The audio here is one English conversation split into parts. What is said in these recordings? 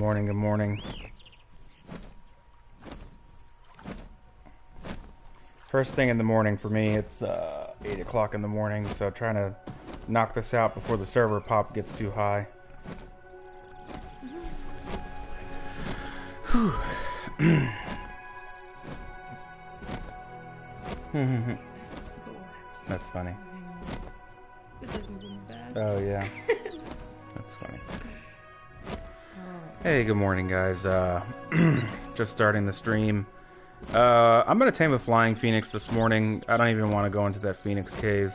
morning, good morning. First thing in the morning for me, it's 8 o'clock in the morning, so trying to knock this out before the server pop gets too high. That's funny. Oh yeah. That's funny. Hey, good morning guys. Just starting the stream. I'm gonna tame a flying phoenix this morning. I don't even want to go into that phoenix cave.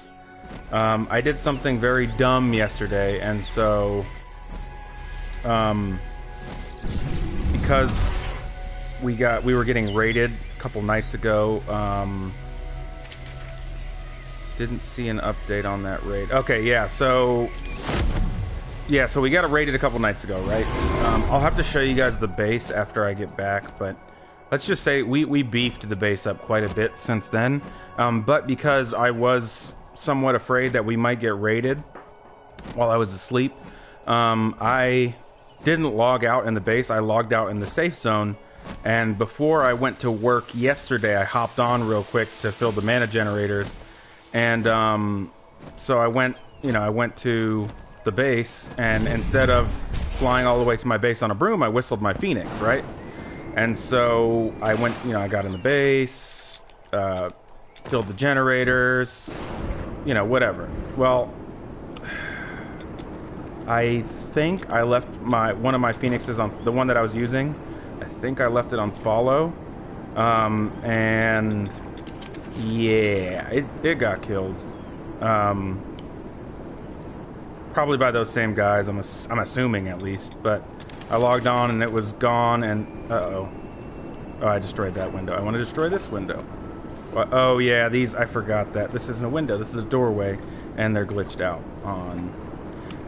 I did something very dumb yesterday, and so because we were getting raided a couple nights ago. Didn't see an update on that raid. Okay, yeah, so we got raided a couple nights ago, right? I'll have to show you guys the base after I get back, but let's just say we beefed the base up quite a bit since then. But because I was somewhat afraid that we might get raided while I was asleep, I didn't log out in the base. I logged out in the safe zone. And before I went to work yesterday, I hopped on real quick to fill the mana generators. And so I went to the base, and instead of flying all the way to my base on a broom, I whistled my phoenix, right? And so I went, I got in the base, filled the generators, whatever. Well, I think I left one of my phoenixes on the one that I was using. I think I left it on follow, and yeah, it got killed. Probably by those same guys, I'm assuming at least. But I logged on and it was gone, and oh, I destroyed that window. I want to destroy this window. Oh yeah, I forgot that this isn't a window, this is a doorway, and they're glitched out on.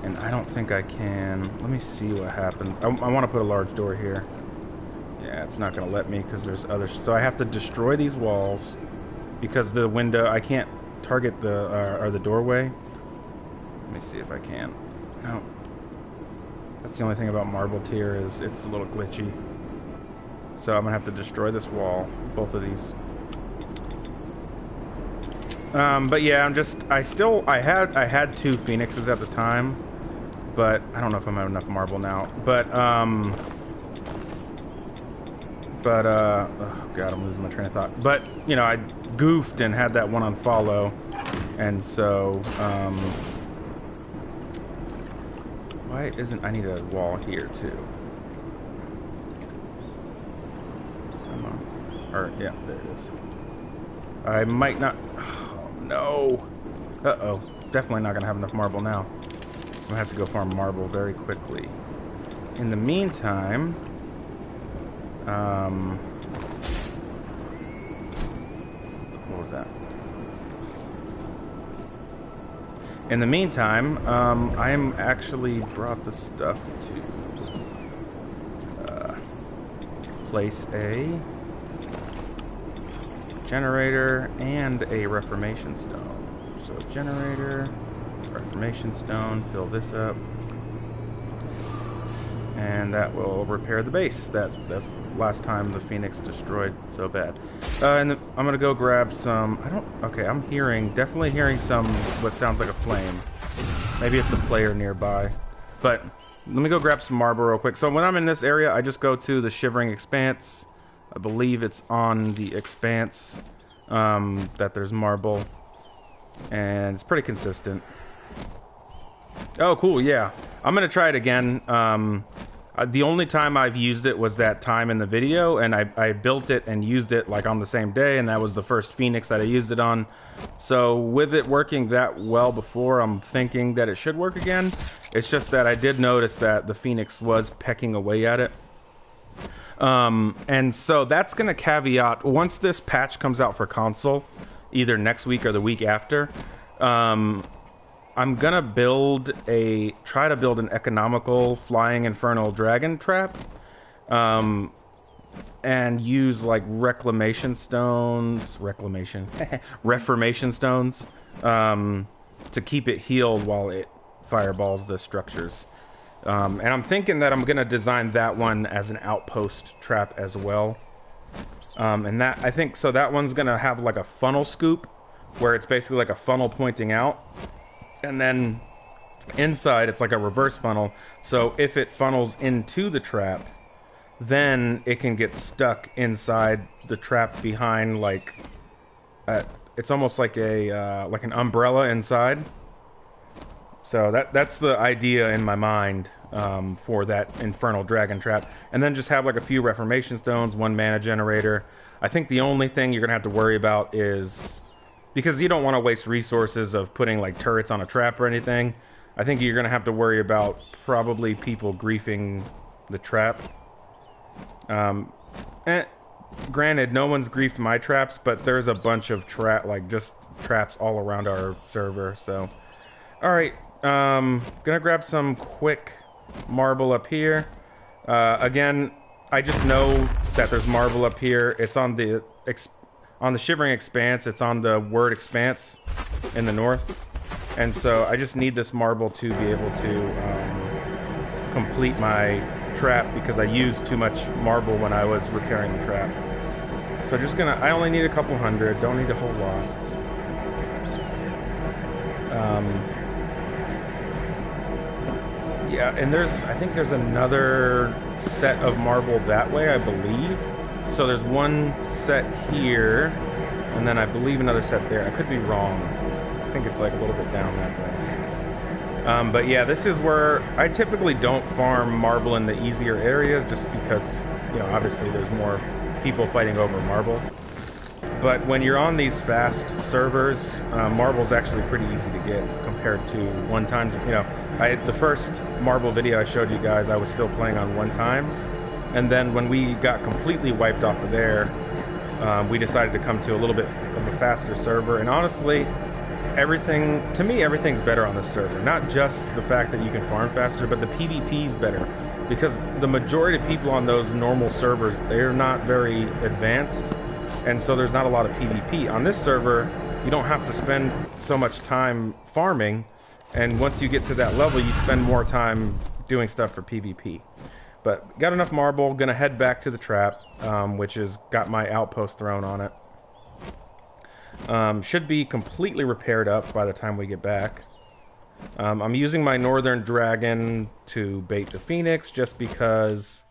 And I don't think I can. Let me see what happens. I want to put a large door here. Yeah, it's not going to let me because there's other. So I have to destroy these walls because the window, I can't target the doorway. Let me see if I can. No. That's the only thing about Marble Tier is it's a little glitchy. So I'm gonna have to destroy this wall, both of these. But yeah, I had two phoenixes at the time, but I don't know if I'm at enough marble now. But oh god, I'm losing my train of thought. But I goofed and had that one on follow, and so why isn't I need a wall here too? Come on. Or yeah, there it is. I might not. Oh no. Uh-oh. Definitely not gonna have enough marble now. I'm gonna have to go farm marble very quickly. In the meantime, what was that? In the meantime, I am actually brought the stuff to place a generator and a reformation stone. So generator, reformation stone, fill this up, and that will repair the base that last time the Phoenix destroyed so bad. And I'm gonna go grab some. Okay, I'm definitely hearing some what sounds like a flame. Maybe it's a player nearby. But let me go grab some marble real quick. So when I'm in this area, I just go to the Shivering Expanse. I believe it's on the Expanse that there's marble, and it's pretty consistent. Oh, cool! Yeah, I'm gonna try it again. The only time I've used it was that time in the video, and I built it and used it like on the same day, and that was the first Phoenix that I used it on. So with it working that well before, I'm thinking that it should work again. It's just that I did notice that the Phoenix was pecking away at it. And so that's going to caveat, once this patch comes out for console, either next week or the week after, I'm gonna try to build an economical flying infernal dragon trap, and use like reformation stones, to keep it healed while it fireballs the structures. And I'm thinking that I'm going to design that one as an outpost trap as well. And that, I think, so that one's going to have like a funnel scoop, where it's basically like a funnel pointing out. And then inside, it's like a reverse funnel. So if it funnels into the trap, then it can get stuck inside the trap behind, like, it's almost like a like an umbrella inside. So that's the idea in my mind for that Infernal Dragon trap. And then just have like a few Reformation Stones, 1 mana generator. I think the only thing you're going to have to worry about is, because you don't want to waste resources of putting like turrets on a trap or anything, I think you're going to have to worry about probably people griefing the trap. Granted, no one's griefed my traps, but there's a bunch of just traps all around our server. So, all right, gonna grab some quick marble up here. Again, I just know that there's marble up here. It's on the Shivering Expanse. It's on the word expanse in the north, and so I just need this marble to be able to complete my trap, because I used too much marble when I was repairing the trap. So I only need a couple hundred, don't need a whole lot. Yeah, and I think there's another set of marble that way, I believe. So there's one set here, and then I believe another set there. I could be wrong. I think it's like a little bit down that way. But yeah, this is where I typically don't farm marble in the easier areas, just because, you know, obviously there's more people fighting over marble. But when you're on these fast servers, marble's actually pretty easy to get compared to 1x. You know, the first marble video I showed you guys, I was still playing on 1x, and then when we got completely wiped off of there, we decided to come to a little bit of a faster server. And honestly, to me, everything's better on this server. Not just the fact that you can farm faster, but the PvP's better. Because the majority of people on those normal servers, they're not very advanced, and so there's not a lot of PvP. On this server, you don't have to spend so much time farming, and once you get to that level, you spend more time doing stuff for PvP. But got enough marble, gonna head back to the trap, which has got my outpost thrown on it. Should be completely repaired up by the time we get back. I'm using my Northern Dragon to bait the Phoenix, just because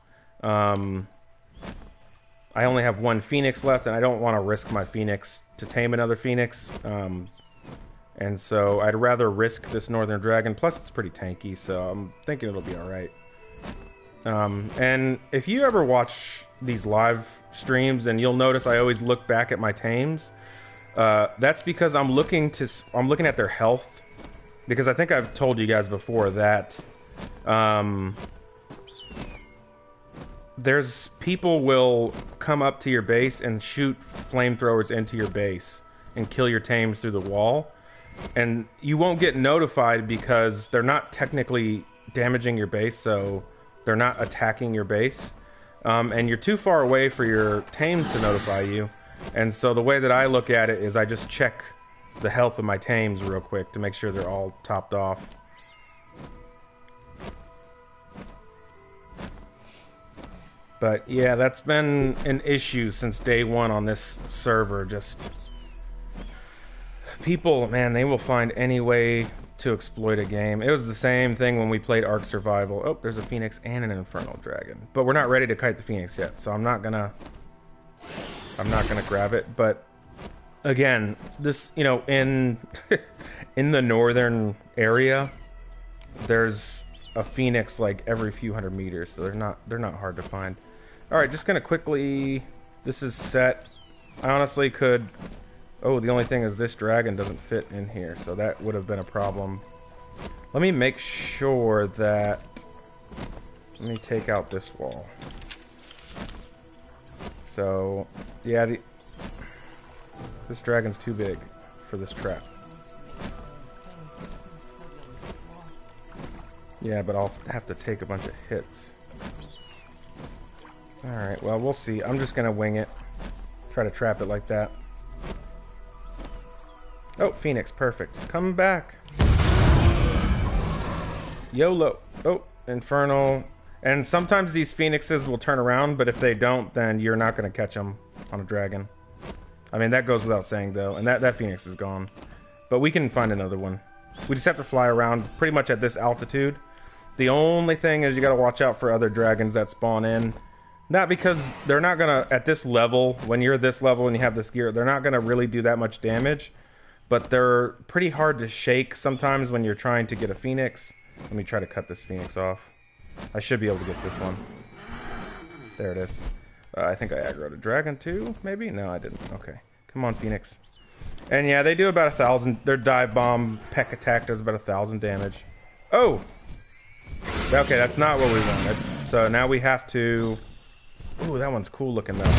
I only have 1 Phoenix left, and I don't want to risk my Phoenix to tame another Phoenix. And so I'd rather risk this Northern Dragon. Plus, it's pretty tanky, so I'm thinking it'll be alright. And if you ever watch these live streams, and you'll notice I always look back at my tames, that's because I'm looking at their health, because I think I've told you guys before that there's people will come up to your base and shoot flamethrowers into your base and kill your tames through the wall, and you won't get notified because they're not technically damaging your base, so they're not attacking your base, and you're too far away for your tames to notify you. And so the way that I look at it is I just check the health of my tames real quick to make sure they're all topped off. But yeah, that's been an issue since day one on this server. Just people, man, they will find any way to exploit a game. It was the same thing when we played Ark Survival. Oh, there's a Phoenix and an Infernal Dragon. But we're not ready to kite the Phoenix yet, so I'm not gonna grab it. But again, this, you know, in the northern area, there's a Phoenix like every few hundred meters, so they're not hard to find. All right, just gonna quickly. This is set. I honestly could. Oh, the only thing is this dragon doesn't fit in here, so that would have been a problem. Let me make sure that. Let me take out this wall. So, yeah, this dragon's too big for this trap. Yeah, but I'll have to take a bunch of hits. Alright, well, we'll see. I'm just gonna wing it. Try to trap it like that. Oh, Phoenix, perfect. Come back. YOLO. Oh, Infernal. And sometimes these phoenixes will turn around, but if they don't, then you're not going to catch them on a dragon. I mean, that goes without saying, though. And that phoenix is gone. But we can find another one. We just have to fly around pretty much at this altitude. The only thing is you got to watch out for other dragons that spawn in. Not because they're not going to, at this level, when you're this level and you have this gear, they're not going to really do that much damage. But they're pretty hard to shake sometimes when you're trying to get a phoenix. Let me try to cut this phoenix off. I should be able to get this one. There it is. I think I aggroed a dragon too, maybe? No, I didn't. Okay. Come on, phoenix. And yeah, they do about 1,000. Their dive bomb peck attack does about 1,000 damage. Oh! Okay, that's not what we wanted. So now we have to... Ooh, that one's cool looking though.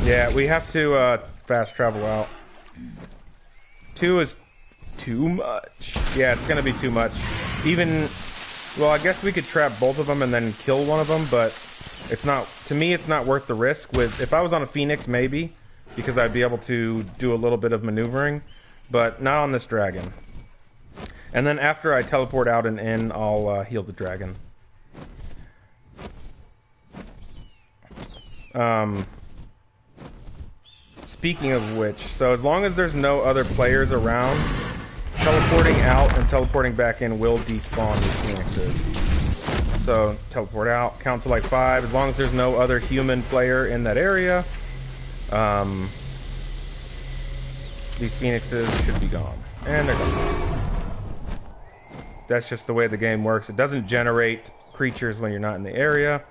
Yeah, we have to fast travel out. 2 is too much. Yeah, it's gonna be too much. Even... Well, I guess we could trap both of them and then kill one of them, but it's not... To me, it's not worth the risk. If I was on a phoenix, maybe, because I'd be able to do a little bit of maneuvering, but not on this dragon. And then after I teleport out and in, I'll heal the dragon. Speaking of which, so as long as there's no other players around, teleporting out and teleporting back in will despawn these phoenixes. So teleport out, count to like 5. As long as there's no other human player in that area, these phoenixes should be gone. And they're gone. That's just the way the game works. It doesn't generate creatures when you're not in the area.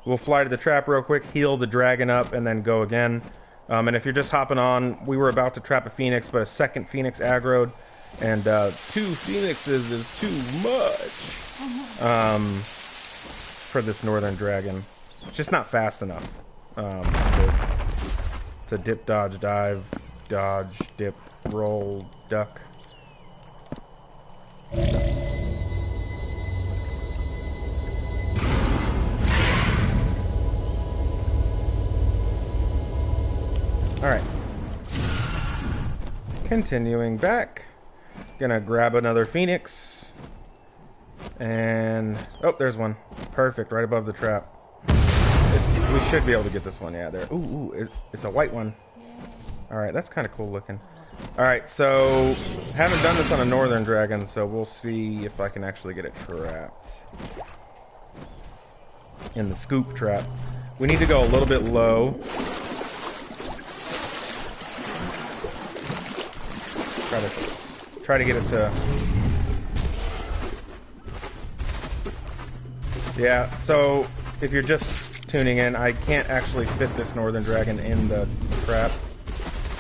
We'll fly to the trap real quick, heal the dragon up, and then go again. And if you're just hopping on, we were about to trap a phoenix, but a second phoenix aggroed. And 2 phoenixes is too much for this northern dragon. It's just not fast enough to dip, dodge, dive, dodge, dip, roll, duck. Alright. Continuing back. Gonna grab another phoenix. And... Oh, there's one. Perfect, right above the trap. We should be able to get this one. Yeah, there. Ooh, it's a white one. Alright, that's kind of cool looking. Alright, so... Haven't done this on a northern dragon, so we'll see if I can actually get it trapped. In the scoop trap. We need to go a little bit low. Try to get it to... Yeah, so if you're just tuning in, I can't actually fit this northern dragon in the trap,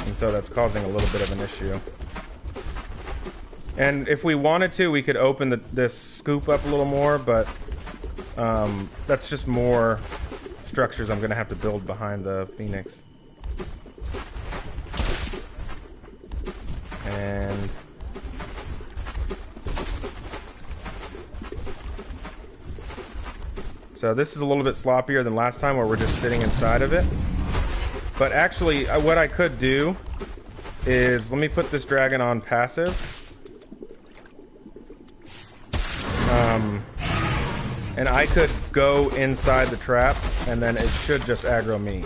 and so that's causing a little bit of an issue. And if we wanted to, we could open this scoop up a little more, but that's just more structures I'm going to have to build behind the phoenix. And so this is a little bit sloppier than last time where we're just sitting inside of it. But actually, what I could do is, let me put this dragon on passive. And I could go inside the trap, and then it should just aggro me.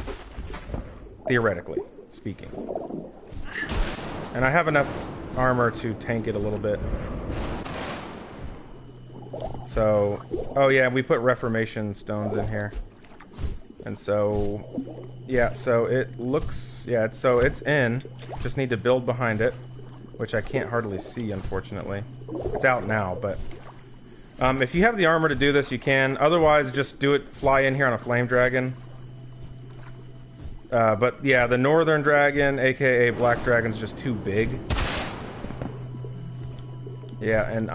Theoretically speaking. And I have enough armor to tank it a little bit. So, oh yeah, we put Reformation stones in here. And so, yeah, so it looks, yeah, so it's in. Just need to build behind it, which I can't hardly see, unfortunately. It's out now, but if you have the armor to do this, you can. Otherwise, just do it, fly in here on a flame dragon. But yeah, the northern dragon, aka black dragon's just too big. Yeah, and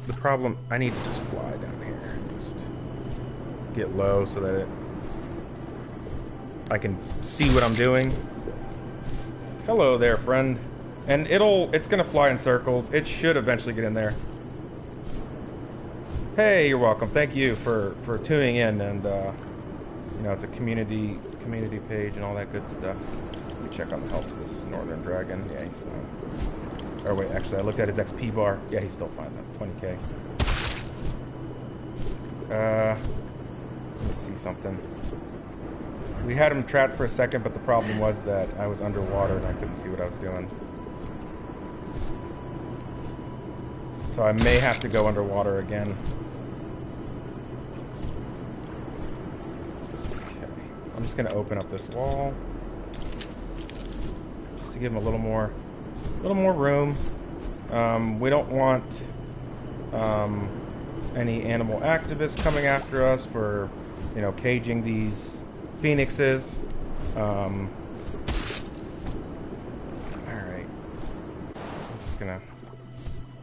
the problem, I need to just fly down here and just get low so that I can see what I'm doing. Hello there, friend. And it's gonna fly in circles. It should eventually get in there. Hey, you're welcome. Thank you for tuning in, and you know, it's a community page and all that good stuff. Let me check on the health of this northern dragon. Yeah, he's fine. Or wait, actually, I looked at his XP bar. Yeah, he's still fine though. 20k. Let me see something. We had him trapped for a second, but the problem was that I was underwater and I couldn't see what I was doing. So I may have to go underwater again. Okay. I'm just going to open up this wall. Just to give him a little more room. We don't want any animal activists coming after us for, you know, caging these phoenixes. Alright. I'm just gonna...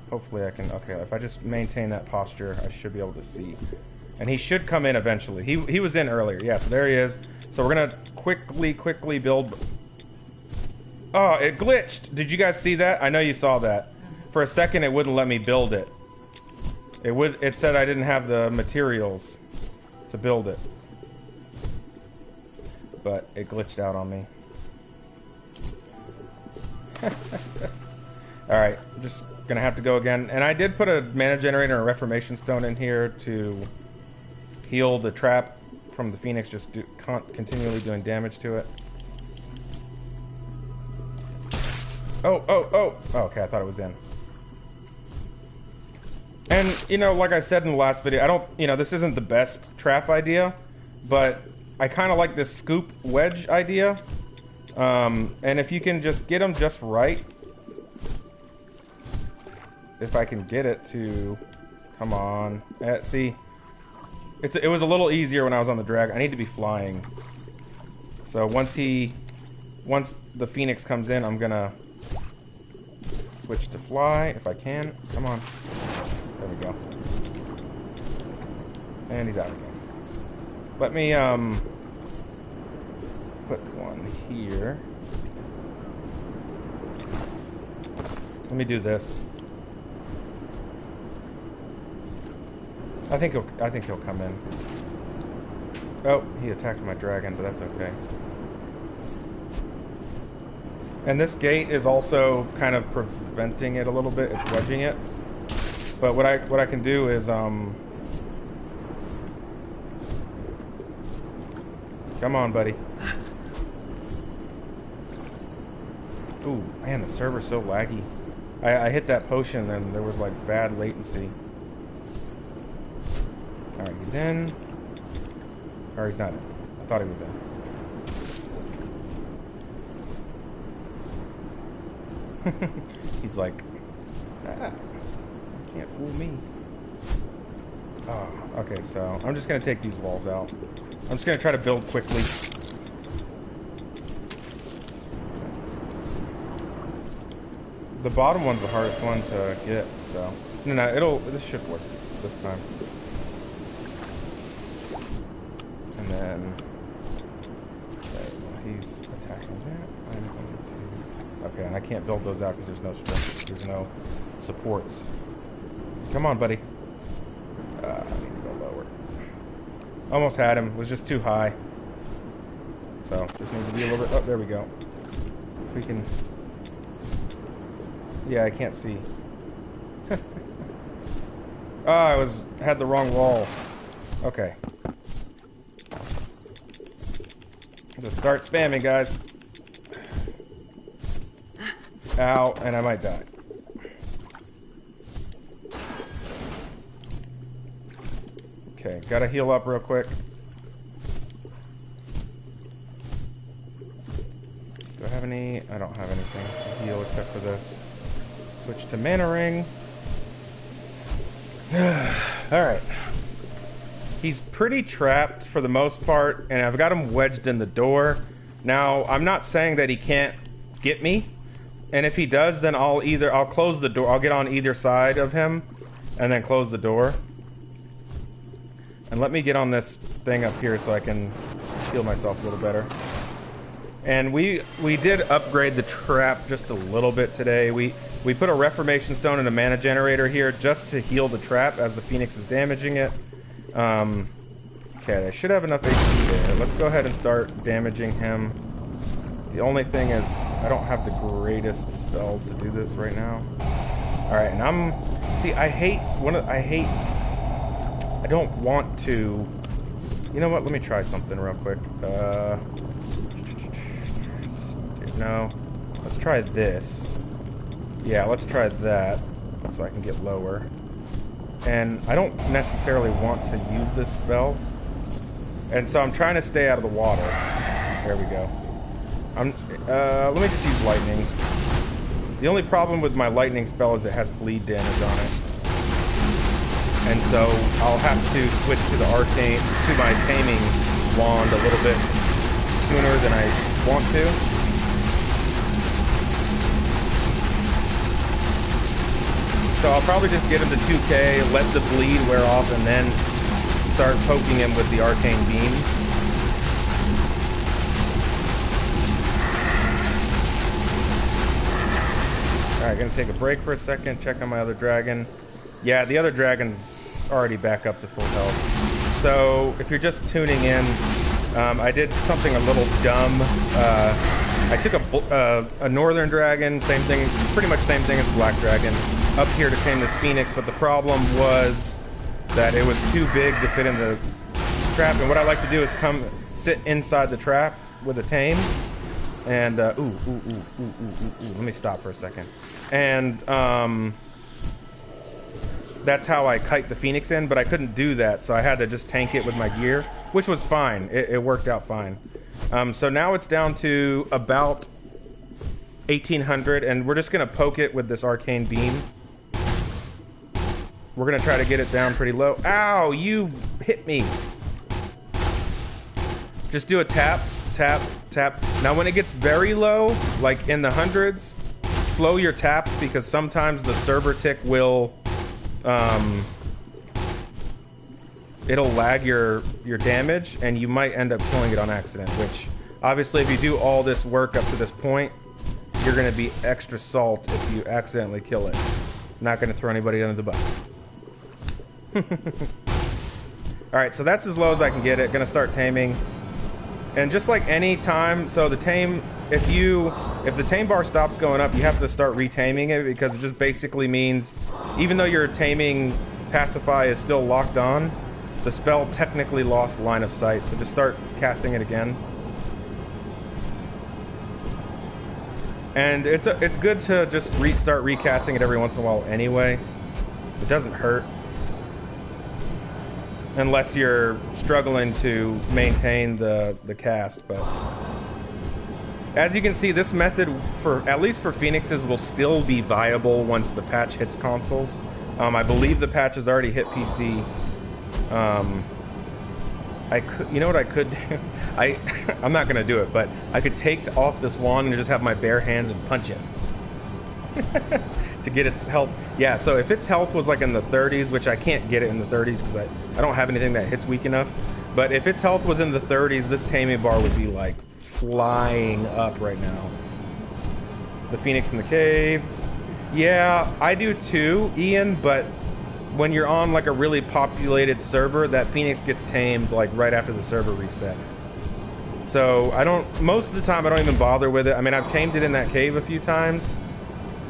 Hopefully I can... Okay, if I just maintain that posture, I should be able to see. And he should come in eventually. He was in earlier. Yeah, so there he is. So we're gonna quickly build... Oh, it glitched! Did you guys see that? I know you saw that. For a second, it wouldn't let me build it. It said I didn't have the materials to build it. But it glitched out on me. Alright, I'm just gonna have to go again. And I did put a mana generator and a reformation stone in here to heal the trap from the phoenix, just continually doing damage to it. Oh, okay, I thought it was in. And, you know, like I said in the last video, this isn't the best trap idea, but I kind of like this scoop wedge idea. And if you can just get them just right, if I can get it to, come on, see, it was a little easier when I was on the dragon. I need to be flying. So once the phoenix comes in, I'm gonna switch to fly if I can. Come on. There we go. And he's out again. Let me put one here. Let me do this. I think he'll come in. Oh, he attacked my dragon, but that's okay. And this gate is also kind of preventing it a little bit. It's wedging it. But what I can do is come on, buddy. Ooh, man, the server's so laggy. I hit that potion and there was like bad latency. Alright, he's in. Or he's not in. I thought he was in. He's like, can't fool me. Oh, okay, so I'm just gonna take these walls out. I'm just gonna try to build quickly. The bottom one's the hardest one to get, so no, this should work this time. And then okay, well, he's attacking that. I'm going to... Okay, and I can't build those out because there's no strength. There's no supports. Come on, buddy. I need to go lower. Almost had him. Was just too high. So just need to be a little bit... Oh, there we go. If we can... Yeah, I can't see. Oh, I had the wrong wall. Okay. Just start spamming, guys. Ow, and I might die. Okay, gotta heal up real quick. Do I have any? I don't have anything to heal except for this. Switch to mana ring. Alright. He's pretty trapped for the most part, and I've got him wedged in the door. Now, I'm not saying that he can't get me, and if he does, then I'll close the door. I'll get on either side of him, and then close the door. And let me get on this thing up here so I can heal myself a little better. And we did upgrade the trap just a little bit today. We put a reformation stone and a mana generator here just to heal the trap as the phoenix is damaging it. Okay, I should have enough HP there. Let's go ahead and start damaging him. The only thing is, I don't have the greatest spells to do this right now. Alright, and see, I hate I don't want to... You know what? Let me try something real quick. No. Let's try this. Yeah, let's try that. So I can get lower. And I don't necessarily want to use this spell. And so I'm trying to stay out of the water. There we go. Let me just use lightning. The only problem with my lightning spell is it has bleed damage on it. And so I'll have to switch to the arcane, to my Taming Wand a little bit sooner than I want to. So I'll probably just get him to 2k, let the bleed wear off, and then start poking him with the arcane beam. Alright, gonna take a break for a second, check on my other dragon. Yeah, the other dragon's already back up to full health. So, if you're just tuning in, I did something a little dumb. I took a northern dragon, same thing, pretty much same thing as a black dragon, up here to tame this phoenix, but the problem was that it was too big to fit in the trap, and what I like to do is come sit inside the trap with a tame, and, let me stop for a second. And, that's how I kite the phoenix in, but I couldn't do that, so I had to just tank it with my gear, which was fine. It worked out fine. So now it's down to about 1800, and we're just gonna poke it with this arcane beam. We're gonna try to get it down pretty low. Ow, you hit me. Just do a tap, tap, tap. Now when it gets very low, like in the hundreds, slow your taps, because sometimes the server tick will, it'll lag your damage, and you might end up killing it on accident, which obviously if you do all this work up to this point, you're gonna be extra salt if you accidentally kill it. Not gonna throw anybody under the bus. Alright, so that's as low as I can get it. Gonna start taming. And just like any time, so the tame, if the tame bar stops going up, you have to start retaming it, because it just basically means, even though your taming pacify is still locked on, the spell technically lost line of sight, so just start casting it again. And it's good to just start recasting it every once in a while anyway. It doesn't hurt. Unless you're struggling to maintain the cast, but as you can see, this method, for at least for phoenixes, will still be viable once the patch hits consoles. I believe the patch has already hit PC. You know what I could do? I'm not gonna do it, but I could take off this wand and just have my bare hands and punch it to get its health. Yeah, so if its health was like in the 30s, which I can't get it in the 30s because I don't have anything that hits weak enough, but if its health was in the 30s, this taming bar would be like flying up right now. The phoenix in the cave. Yeah, I do too, Ian, but when you're on like a really populated server, that phoenix gets tamed like right after the server reset. So most of the time I don't even bother with it. I mean, I've tamed it in that cave a few times,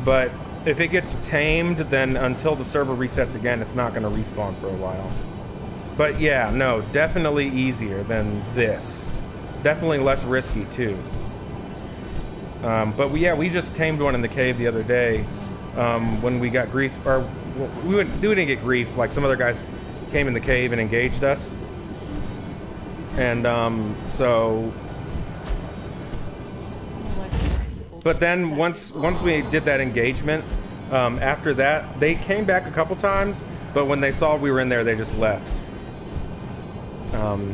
but if it gets tamed, then until the server resets again, it's not going to respawn for a while. But yeah, no, definitely easier than this. Definitely less risky too. But we just tamed one in the cave the other day when we got griefed, or we didn't get griefed, like some other guys came in the cave and engaged us. And so... But then once we did that engagement, after that, they came back a couple times, but when they saw we were in there, they just left.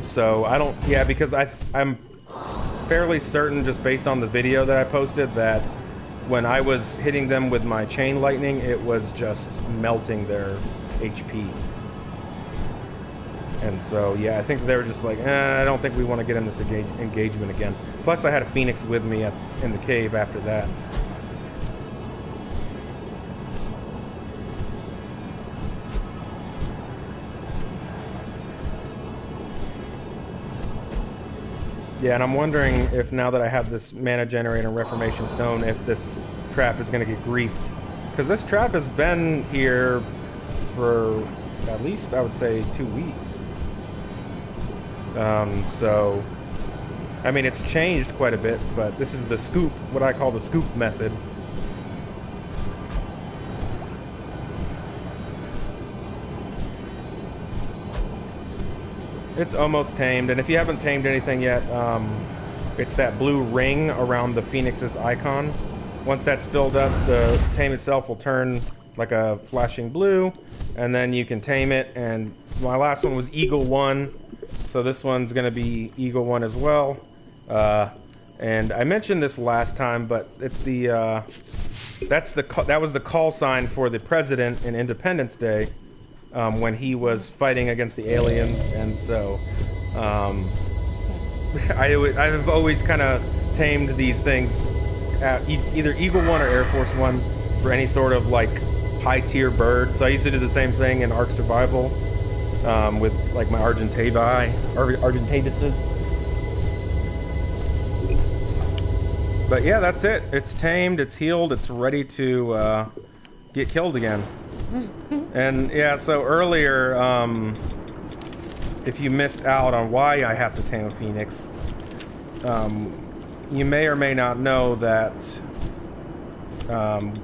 So I don't, yeah, because I'm fairly certain, just based on the video that I posted, that when I was hitting them with my chain lightning, it was just melting their HP. And so, yeah, I think they were just like, I don't think we want to get in this engagement again. Plus, I had a phoenix with me in the cave after that. Yeah, and I'm wondering if now that I have this mana generator and Reformation Stone, if this trap is going to get griefed. Because this trap has been here for at least I would say 2 weeks. So, I mean, it's changed quite a bit, but this is the scoop, what I call the scoop method. It's almost tamed, and if you haven't tamed anything yet, it's that blue ring around the Phoenix's icon. Once that's filled up, the tame itself will turn like a flashing blue, and then you can tame it. And my last one was Eagle 1, so this one's going to be Eagle 1 as well. And I mentioned this last time, but it's the that was the call sign for the president in Independence Day when he was fighting against the aliens, and so I've always kind of tamed these things at either Eagle 1 or Air Force 1 for any sort of like high tier bird. So I used to do the same thing in Ark Survival with like my Argentavises. But yeah, that's it. It's tamed, it's healed, it's ready to get killed again. And yeah, so earlier, if you missed out on why I have to tame a Phoenix, you may or may not know that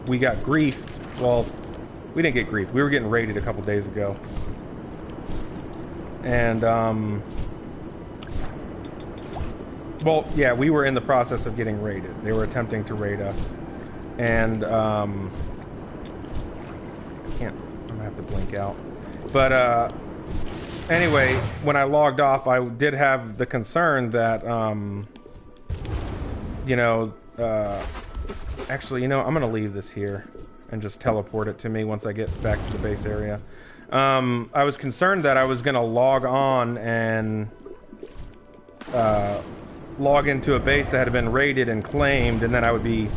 we got grief. Well, we didn't get grief. We were getting raided a couple days ago. And, well, yeah, we were in the process of getting raided. They were attempting to raid us. And, I'm gonna have to blink out. But, anyway, when I logged off, I did have the concern that, you know, actually, you know, I'm gonna leave this here and just teleport it to me once I get back to the base area. I was concerned that I was gonna log on and log into a base that had been raided and claimed, and then I would be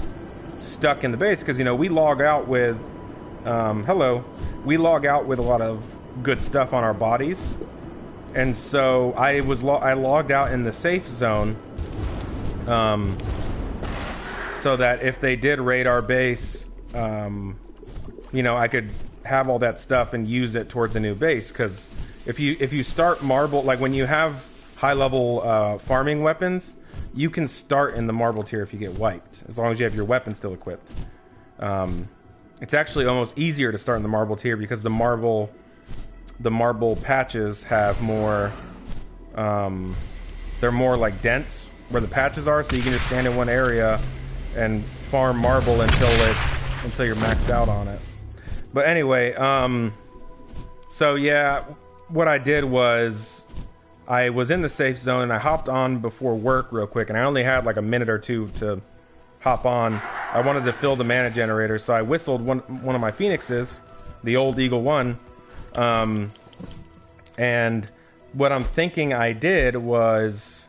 stuck in the base, because, you know, we log out with we log out with a lot of good stuff on our bodies, and so I logged out in the safe zone, so that if they did raid our base, you know, I could have all that stuff and use it towards the new base. Because if you start marble, like when you have high level farming weapons, you can start in the marble tier if you get wiped, as long as you have your weapon still equipped. It's actually almost easier to start in the marble tier, because the marble patches have more, they're more like dense where the patches are, so you can just stand in one area and farm marble until you're maxed out on it. But anyway, so yeah, what I did was I was in the safe zone and I hopped on before work real quick, and I only had like a minute or two to hop on. I wanted to fill the mana generator, so I whistled one of my Phoenixes, the old Eagle 1, and what I'm thinking I did was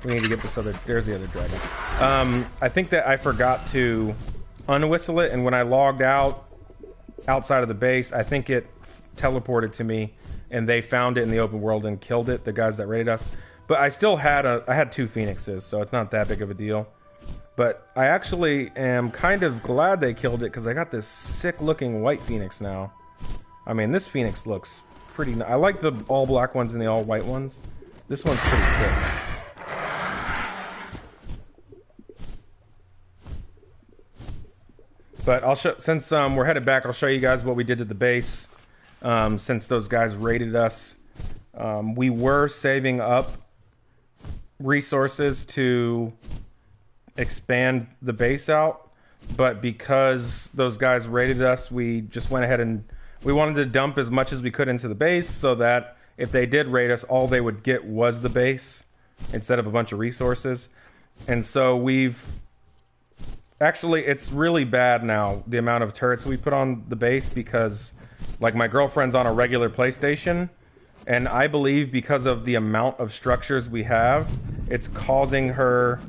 we need to get this other, there's the other dragon. I think that I forgot to unwhistle it, and when I logged outside of the base, I think it teleported to me, and they found it in the open world and killed it, the guys that raided us. But I still had I had 2 Phoenixes, so it's not that big of a deal. But I actually am kind of glad they killed it, because I got this sick looking white Phoenix now. I mean, this Phoenix looks pretty I like the all black ones and the all white ones. This one's pretty sick. But I'll show, since we're headed back, I'll show you guys what we did to the base. Since those guys raided us, we were saving up resources to expand the base out, but because those guys raided us, we just went ahead and we wanted to dump as much as we could into the base, so that if they did raid us, all they would get was the base instead of a bunch of resources. And so actually, it's really bad now, the amount of turrets we put on the base, because like my girlfriend's on a regular PlayStation, and I believe because of the amount of structures we have, it's causing her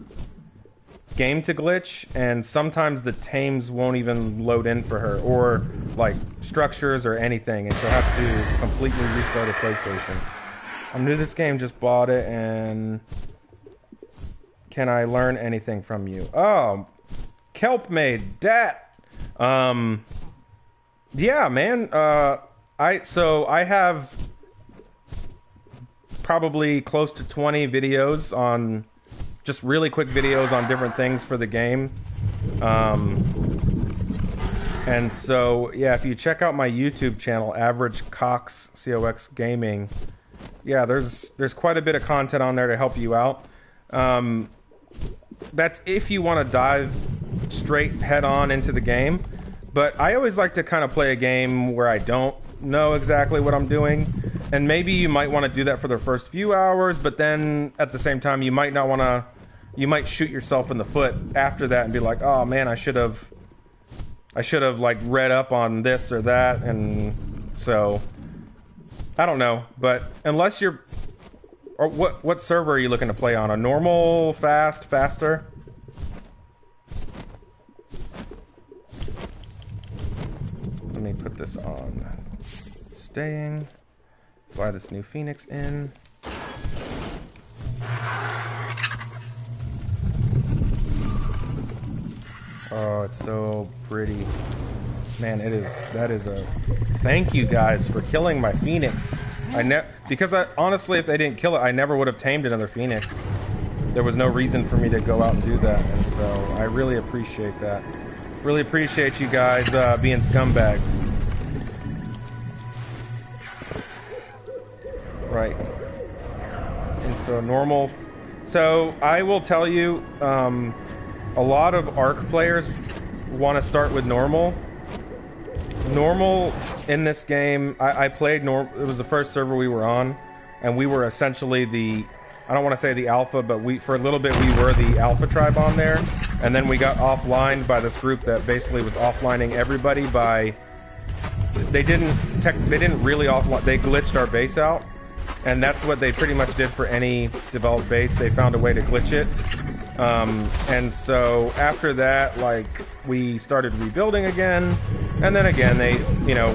game to glitch, and sometimes the tames won't even load in for her, or like structures or anything, and she'll have to completely restart her PlayStation. I'm new to this game, just bought it, and can I learn anything from you? Oh, Kelp made that. Yeah, man. I have probably close to 20 videos on just really quick videos on different things for the game. And so, yeah, if you check out my YouTube channel, Average Cox COX Gaming, yeah, there's quite a bit of content on there to help you out. That's if you want to dive straight head on into the game. But I always like to kind of play a game where I don't know exactly what I'm doing. And maybe you might want to do that for the first few hours, but then at the same time, you might not want to, you might shoot yourself in the foot after that and be like, oh man, I should have like read up on this or that. And so I don't know, but unless you're, or what server are you looking to play on? A normal, fast, faster? Let me put this on staying. Fly this new Phoenix in. Oh, it's so pretty. Man, it is. That is a... Thank you guys for killing my Phoenix. Because honestly, if they didn't kill it, I never would have tamed another Phoenix. There was no reason for me to go out and do that, and so I really appreciate that. Really appreciate you guys being scumbags. Right. Info normal. So I will tell you, a lot of ARC players want to start with normal. Normal in this game, I played normal. It was the first server we were on, and we were essentially the, I don't want to say the alpha, but for a little bit we were the alpha tribe on there, and then we got offlined by this group that basically was offlining everybody by, they didn't really offline, they glitched our base out. And that's what they pretty much did for any developed base. They found a way to glitch it. And so after that, like, we started rebuilding again. And then again, they, you know,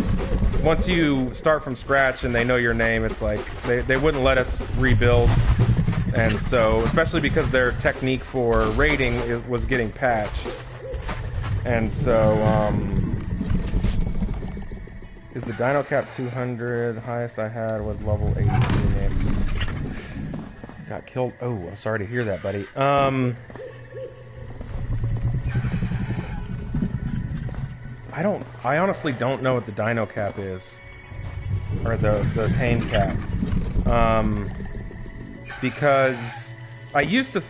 once you start from scratch and they know your name, it's like, they wouldn't let us rebuild. And so, especially because their technique for raiding was getting patched. And so, is the Dino Cap 200? Highest I had was level 80 Phoenix. Got killed. Oh, I'm sorry to hear that, buddy. I honestly don't know what the Dino Cap is. Or the Tame Cap. Because I used to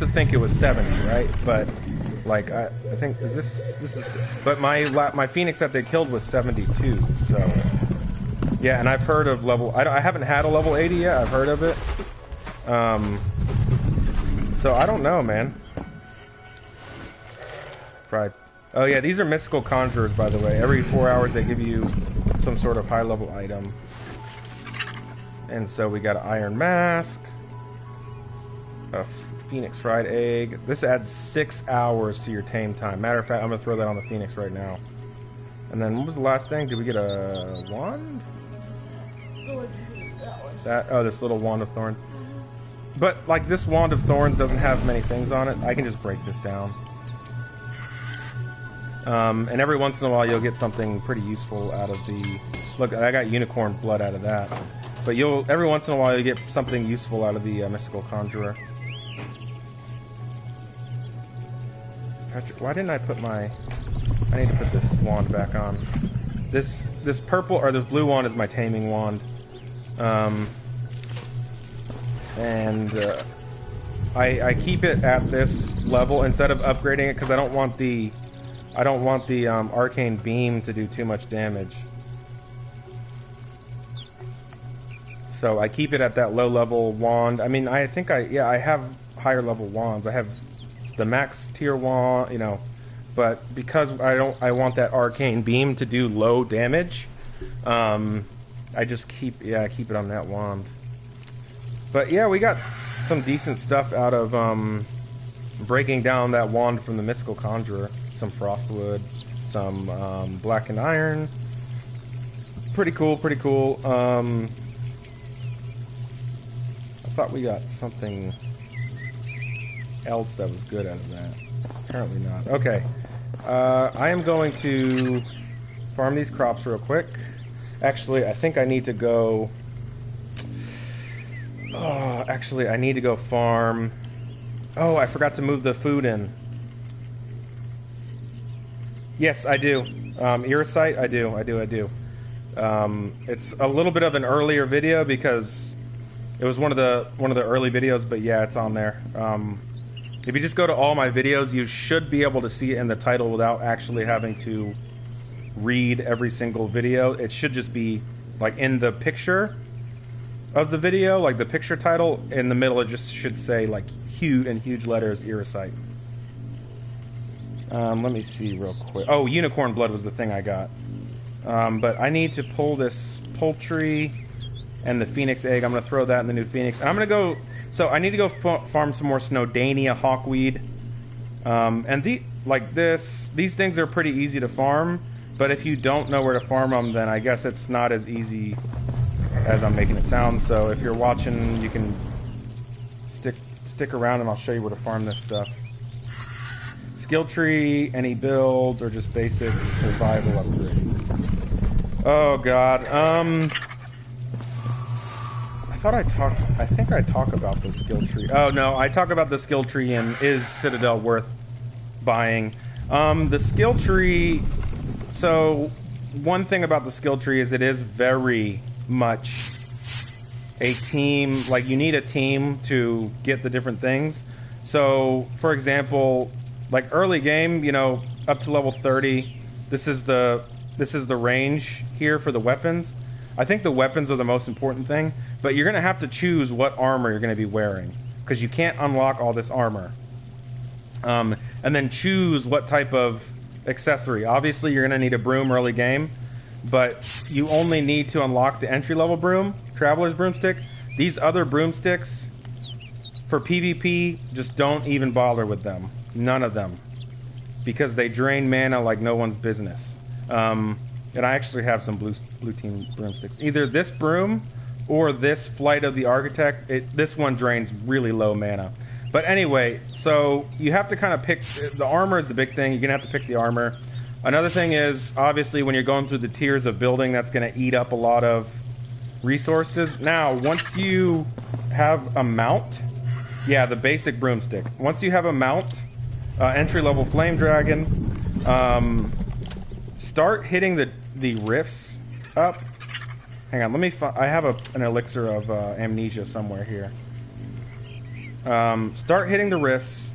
think it was 70, right? But like I think this is, but my Phoenix that they killed was 72. So yeah, and I've heard of level. I haven't had a level 80 yet. I've heard of it. So I don't know, man. Fried. Oh yeah, these are mystical conjurers, by the way. Every 4 hours they give you some sort of high level item. And so we got an iron mask, a Phoenix fried egg. This adds 6 hours to your tame time. Matter of fact, I'm gonna throw that on the Phoenix right now. And then what was the last thing? Did we get a wand? This little wand of thorns. But like this wand of thorns doesn't have many things on it. I can just break this down. And every once in a while you'll get something pretty useful out of the... Look, I got unicorn blood out of that. But every once in a while you'll get something useful out of the mystical conjurer. Why didn't I put my... I need to put this wand back on. This purple, or this blue wand is my taming wand. I keep it at this level instead of upgrading it because I don't want the arcane beam to do too much damage. So I keep it at that low level wand. I mean, I think I have higher level wands. I have the max tier wand, you know, but because I want that arcane beam to do low damage, I just keep it on that wand. But yeah, we got some decent stuff out of breaking down that wand from the mystical conjurer. Some frostwood, some blackened iron. Pretty cool, pretty cool. I thought we got something else that was good out of that. Apparently not. Okay. I am going to farm these crops real quick. Actually, I think I need to go... Oh, actually, I need to go farm... Oh, I forgot to move the food in. Yes, I do. Irosite, I do. It's a little bit of an earlier video because it was one of the early videos, but yeah, it's on there. If you just go to all my videos, you should be able to see it in the title without actually having to read every single video. It should just be like in the picture of the video, like the picture title. In the middle, it just should say like huge letters Irosite. Let me see real quick. Oh, unicorn blood was the thing I got. But I need to pull this poultry and the phoenix egg. I'm going to throw that in the new phoenix. And I'm going to go... So I need to go farm some more Snowdania hawkweed. And these things are pretty easy to farm. But if you don't know where to farm them, then I guess it's not as easy as I'm making it sound. So if you're watching, you can stick around and I'll show you where to farm this stuff. Skill tree, any builds, or just basic survival upgrades. Oh god. I think I talk about the skill tree. Oh no, I talk about the skill tree in is Citadel worth buying. The skill tree, so one thing about the skill tree is it is very much a team, like you need a team to get the different things. So for example, like early game, you know, up to level 30, this is the range here for the weapons. I think the weapons are the most important thing, but you're going to have to choose what armor you're going to be wearing because you can't unlock all this armor. And then choose what type of accessory. Obviously, you're going to need a broom early game, but you only need to unlock the entry-level broom, Traveler's Broomstick. These other broomsticks, for PvP, just don't even bother with them. None of them. Because they drain mana like no one's business. And I actually have some blue team broomsticks. Either this broom or this Flight of the Architect. This one drains really low mana. But anyway, so you have to kind of pick... The armor is the big thing. You're going to have to pick the armor. Another thing is, obviously, when you're going through the tiers of building, that's going to eat up a lot of resources. Now, once you have a mount... Yeah, the basic broomstick. Once you have a mount... entry-level flame dragon. Start hitting the rifts up. Hang on, let me. I have an elixir of amnesia somewhere here. Start hitting the rifts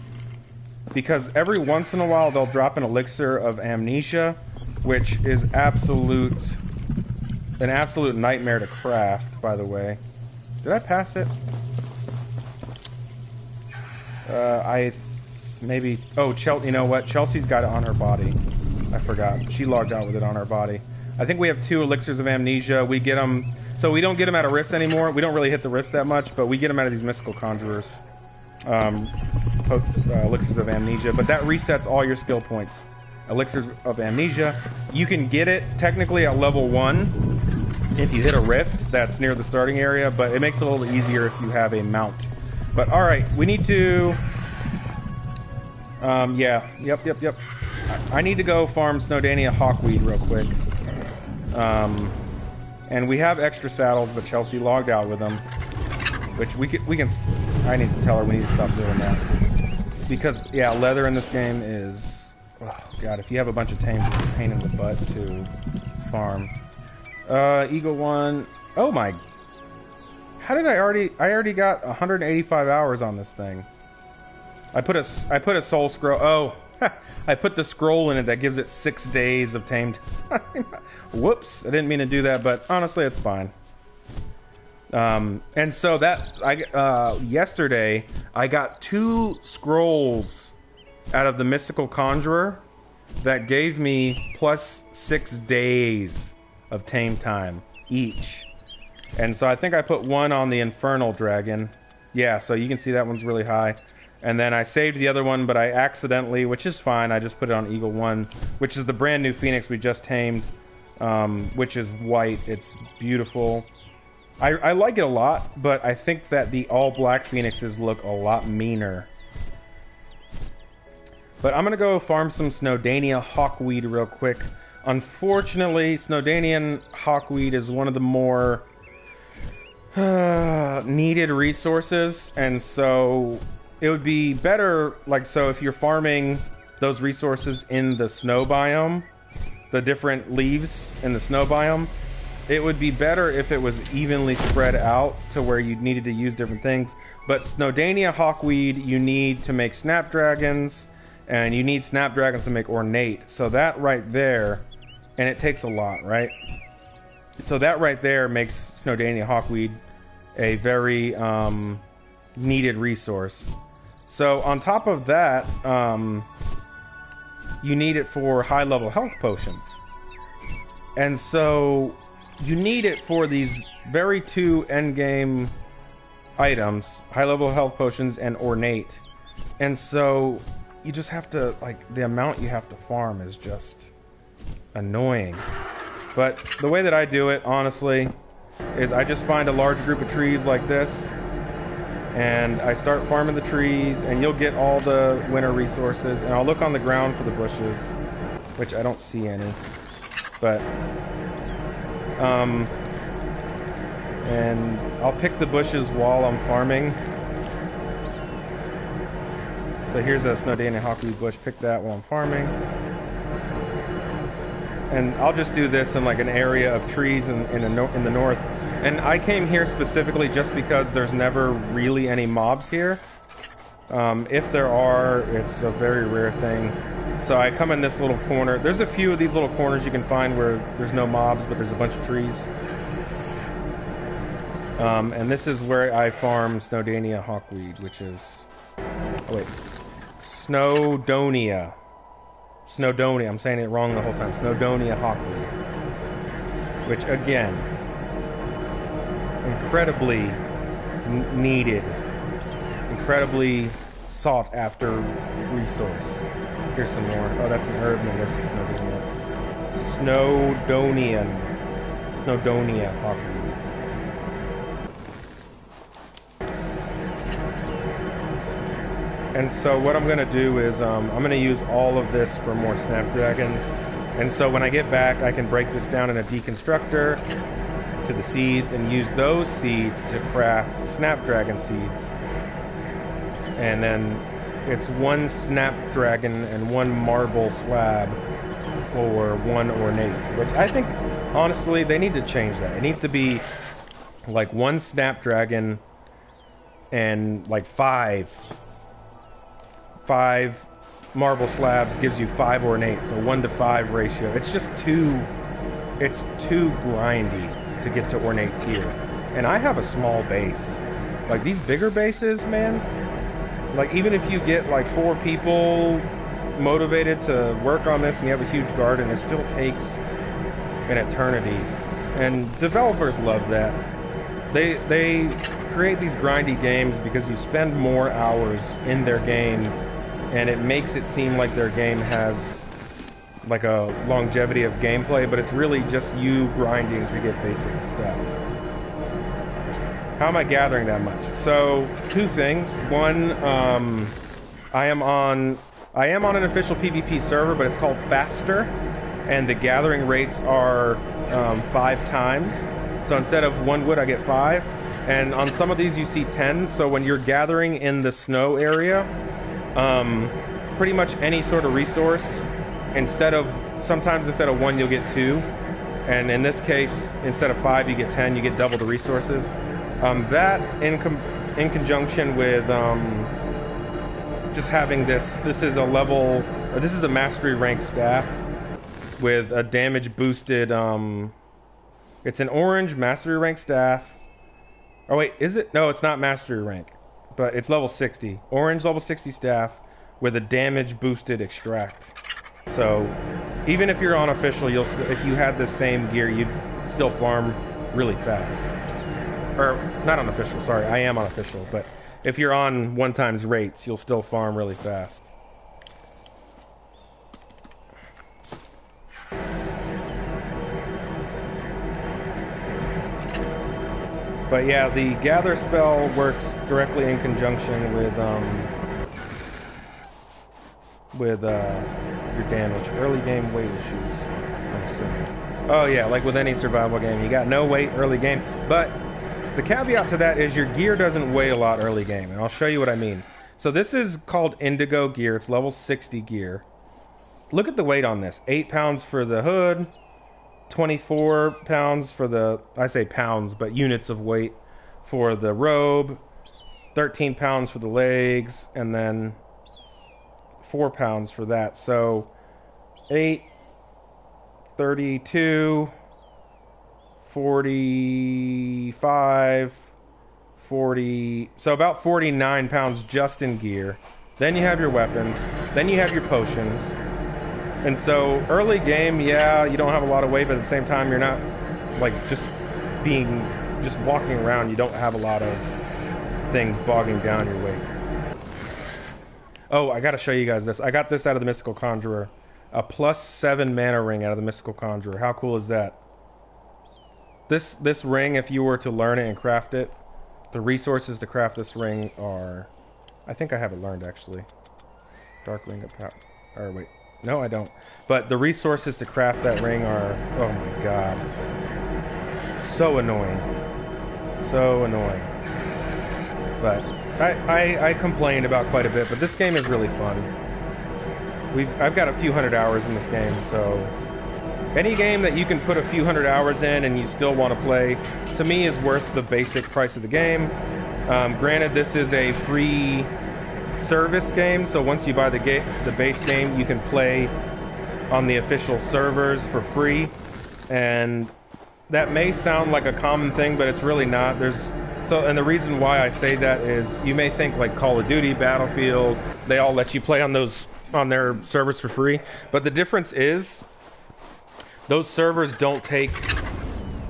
because every once in a while they'll drop an elixir of amnesia, which is an absolute nightmare to craft. By the way, did I pass it? Maybe... Oh, you know what? Chelsea's got it on her body. I forgot. She logged out with it on her body. I think we have 2 elixirs of amnesia. We get them... So we don't get them out of rifts anymore. We don't really hit the rifts that much, but we get them out of these mystical conjurers. Elixirs of amnesia. But that resets all your skill points. Elixirs of amnesia. You can get it technically at level 1 if you hit a rift that's near the starting area, but it makes it a little easier if you have a mount. But alright, we need to... yeah. Yep. I need to go farm Snowdania hawkweed real quick. And we have extra saddles, but Chelsea logged out with them. Which we can... I need to tell her we need to stop doing that. Because, yeah, leather in this game is... Oh, God, if you have a bunch of tames, it's a pain in the butt to farm. Eagle 1... Oh, my... How did I already got 185 hours on this thing. I put a soul scroll. Oh, I put the scroll in it that gives it 6 days of tamed. Whoops, I didn't mean to do that, but honestly, it's fine. And so that yesterday I got 2 scrolls out of the mystical conjurer that gave me plus 6 days of tame time each. And so I think I put 1 on the infernal dragon. Yeah, so you can see that one's really high. And then I saved the other one, but I accidentally, which is fine, I just put it on Eagle 1, which is the brand new Phoenix we just tamed, which is white. It's beautiful. I like it a lot, but I think that the all-black Phoenixes look a lot meaner. But I'm gonna go farm some Snowdania hawkweed real quick. Unfortunately, Snowdanian hawkweed is one of the more needed resources, and so it would be better, like, so if you're farming those resources in the snow biome, the different leaves in the snow biome, it would be better if it was evenly spread out to where you needed to use different things. But Snowdania hawkweed you need to make snapdragons, and you need snapdragons to make ornate. So that right there, and it takes a lot, right? So that right there makes Snowdania hawkweed a very needed resource. So on top of that, you need it for high level health potions. And so you need it for these very two endgame items, high level health potions and ornate. And so you just have to, like, the amount you have to farm is just annoying. But the way that I do it, honestly, is I just find a large group of trees like this, and I start farming the trees, and you'll get all the winter resources. And I'll look on the ground for the bushes, which I don't see any. But and I'll pick the bushes while I'm farming. So here's a Snowdania hawkweed bush. Pick that while I'm farming. And I'll just do this in like an area of trees in the north. And I came here specifically just because there's never really any mobs here. If there are, it's a very rare thing. So I come in this little corner. There's a few of these little corners you can find where there's no mobs, but there's a bunch of trees. And this is where I farm Snowdania hawkweed, which is... Oh, wait. Snowdonia. Snowdonia. I'm saying it wrong the whole time. Snowdonia hawkweed. Which, again, incredibly needed. Incredibly sought after resource. Here's some more. Oh, that's an herb. No, this is Snowdonia. Snowdonia hawkweed. And so what I'm going to do is I'm going to use all of this for more snapdragons. And so when I get back, I can break this down in a deconstructor to the seeds and use those seeds to craft snapdragon seeds. And then it's one snapdragon and one marble slab for one ornate, which I think, honestly, they need to change that. It needs to be like one snapdragon and like five marble slabs gives you 5 ornate, so 1-to-5 ratio. It's just too grindy to get to ornate tier. And I have a small base. Like these bigger bases, man, like even if you get like 4 people motivated to work on this and you have a huge garden, it still takes an eternity. And developers love that. They create these grindy games because you spend more hours in their game, and it makes it seem like their game has like a longevity of gameplay, but it's really just you grinding to get basic stuff. How am I gathering that much? So, 2 things. One, I am on an official PvP server, but it's called Faster, and the gathering rates are 5 times. So instead of 1 wood, I get 5. And on some of these you see 10, so when you're gathering in the snow area, pretty much any sort of resource, sometimes instead of 1 you'll get 2, and in this case, instead of 5 you get 10, you get double the resources. That in conjunction with just having this is a mastery ranked staff with a damage boosted, it's an orange mastery rank staff. Oh wait, is it? No, it's not mastery rank, but it's level 60. Orange level 60 staff with a damage boosted extract. So even if you're on official, if you had the same gear, you'd still farm really fast. Or not on official, sorry, I am on official, but if you're on 1x rates, you'll still farm really fast. But yeah, the gather spell works directly in conjunction with with your damage. Early game weight issues, I'm assuming. Oh yeah, like with any survival game, you got no weight early game. But the caveat to that is your gear doesn't weigh a lot early game, and I'll show you what I mean. So this is called Indigo Gear. It's level 60 gear. Look at the weight on this. 8 pounds for the hood, 24 pounds for the, I say pounds, but units of weight for the robe, 13 pounds for the legs, and then 4 pounds for that. So 8, 32, 45, 40, so about 49 pounds just in gear. Then you have your weapons, then you have your potions. And so early game, yeah, you don't have a lot of weight, but at the same time, you're not like just walking around. You don't have a lot of things bogging down your weight. Oh, I gotta show you guys this. I got this out of the Mystical Conjurer. A +7 mana ring out of the Mystical Conjurer. How cool is that? This ring, if you were to learn it and craft it, the resources to craft this ring are, I think I have it learned actually. Dark ring of power. Or wait. No, I don't. But the resources to craft that ring are, oh my god, so annoying. So annoying. But I complained about quite a bit, but this game is really fun. I've got a few hundred hours in this game, so any game that you can put a few hundred hours in and you still want to play, to me is worth the basic price of the game. Granted, this is a free service game, so once you buy the base game, you can play on the official servers for free, and that may sound like a common thing, but it's really not. And the reason why I say that is you may think like Call of Duty, Battlefield, they all let you play on their servers for free, but the difference is those servers don't take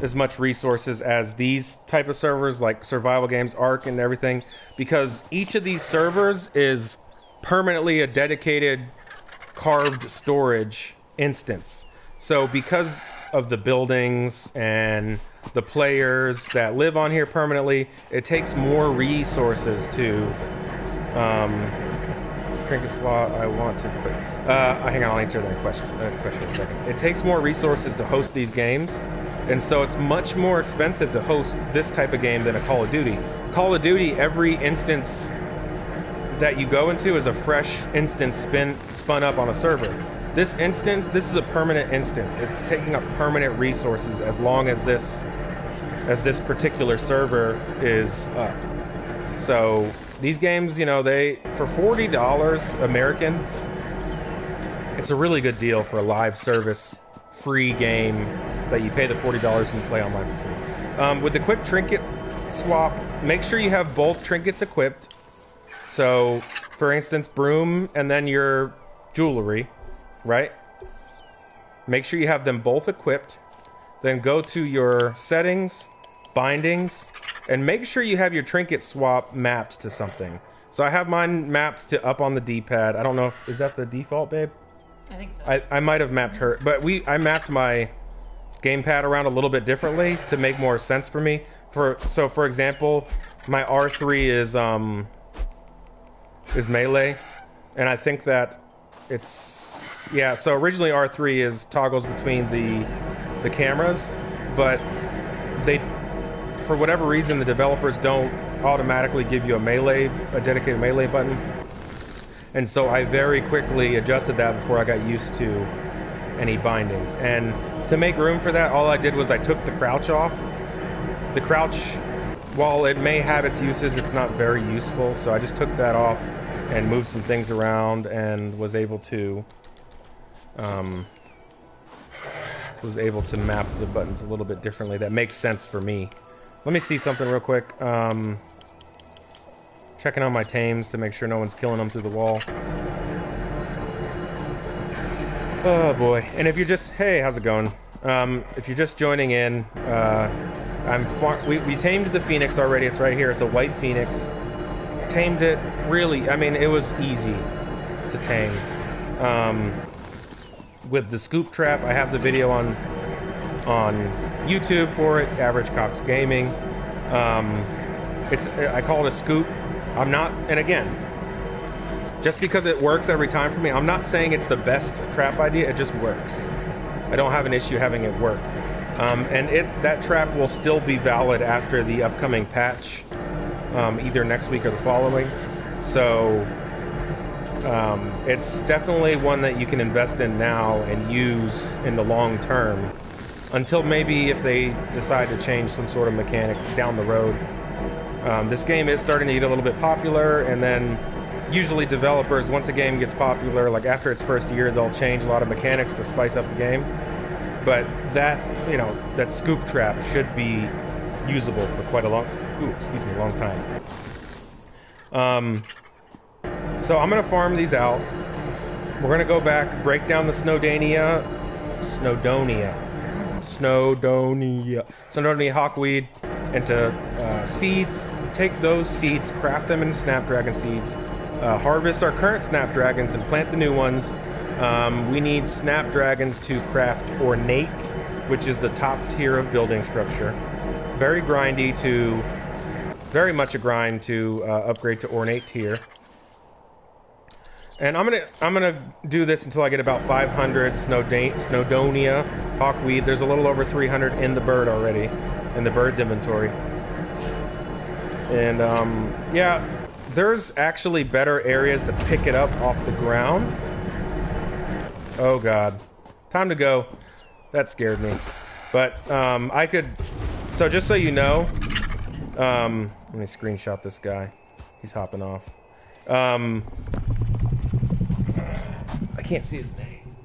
as much resources as these type of servers like survival games, Ark and everything, because each of these servers is permanently a dedicated carved storage instance. So because of the buildings and the players that live on here permanently, it takes more resources to Trinket Swap. I want to quit. Hang on, I'll answer that question in a second. It takes more resources to host these games, and so it's much more expensive to host this type of game than a Call of Duty. Call of Duty, every instance that you go into is a fresh instance spun up on a server. This is a permanent instance. It's taking up permanent resources as long as this particular server is up. So these games, you know, for $40 American, it's a really good deal for a live service free game that you pay the $40 and you play online for free. With the quick trinket swap, make sure you have both trinkets equipped. So, for instance, broom and then your jewelry, right? Make sure you have them both equipped. Then go to your settings, bindings, and make sure you have your trinket swap mapped to something. So I have mine mapped to up on the D-pad. I don't know is that the default, babe? I think so. I might have mapped her, but I mapped my gamepad around a little bit differently to make more sense for me. So for example, my R3 is melee, and I think that it's, yeah, so originally R3 toggles between the cameras, but for whatever reason, the developers don't automatically give you a dedicated melee button. And so I very quickly adjusted that before I got used to any bindings. And to make room for that, all I did was I took the crouch off. The crouch, while it may have its uses, it's not very useful. So I just took that off and moved some things around and was able to map the buttons a little bit differently. That makes sense for me. Let me see something real quick. Checking on my tames to make sure no one's killing them through the wall. Oh boy. And if you're just, hey, how's it going? If you're just joining in, we tamed the Phoenix already. It's right here. It's a white Phoenix. Tamed it really, I mean, it was easy to tame. With the scoop trap, I have the video on YouTube for it, Average Cox Gaming. I call it a scoop. I'm not, and again, Just because it works every time for me, I'm not saying it's the best trap idea, it just works. I don't have an issue having it work. And that trap will still be valid after the upcoming patch, either next week or the following. So it's definitely one that you can invest in now and use in the long term, until maybe if they decide to change some sort of mechanic down the road. This game is starting to get a little bit popular, and then usually developers, once a game gets popular, like after its first year, they'll change a lot of mechanics to spice up the game. But that, you know, that scoop trap should be usable for quite a long time. So I'm gonna farm these out. We're gonna go back, break down the Snowdonia hawkweed into seeds. Take those seeds, craft them into Snapdragon seeds, harvest our current Snapdragons and plant the new ones. We need Snapdragons to craft Ornate, which is the top tier of building structure. Very grindy to, very much a grind to upgrade to Ornate tier. And I'm gonna do this until I get about 500 Snowdonia hawkweed. There's a little over 300 in the bird already, in the bird's inventory. And yeah, there's actually better areas to pick it up off the ground. Oh god, time to go. That scared me. But I could, so just so you know, let me screenshot this guy. He's hopping off. I can't see his name.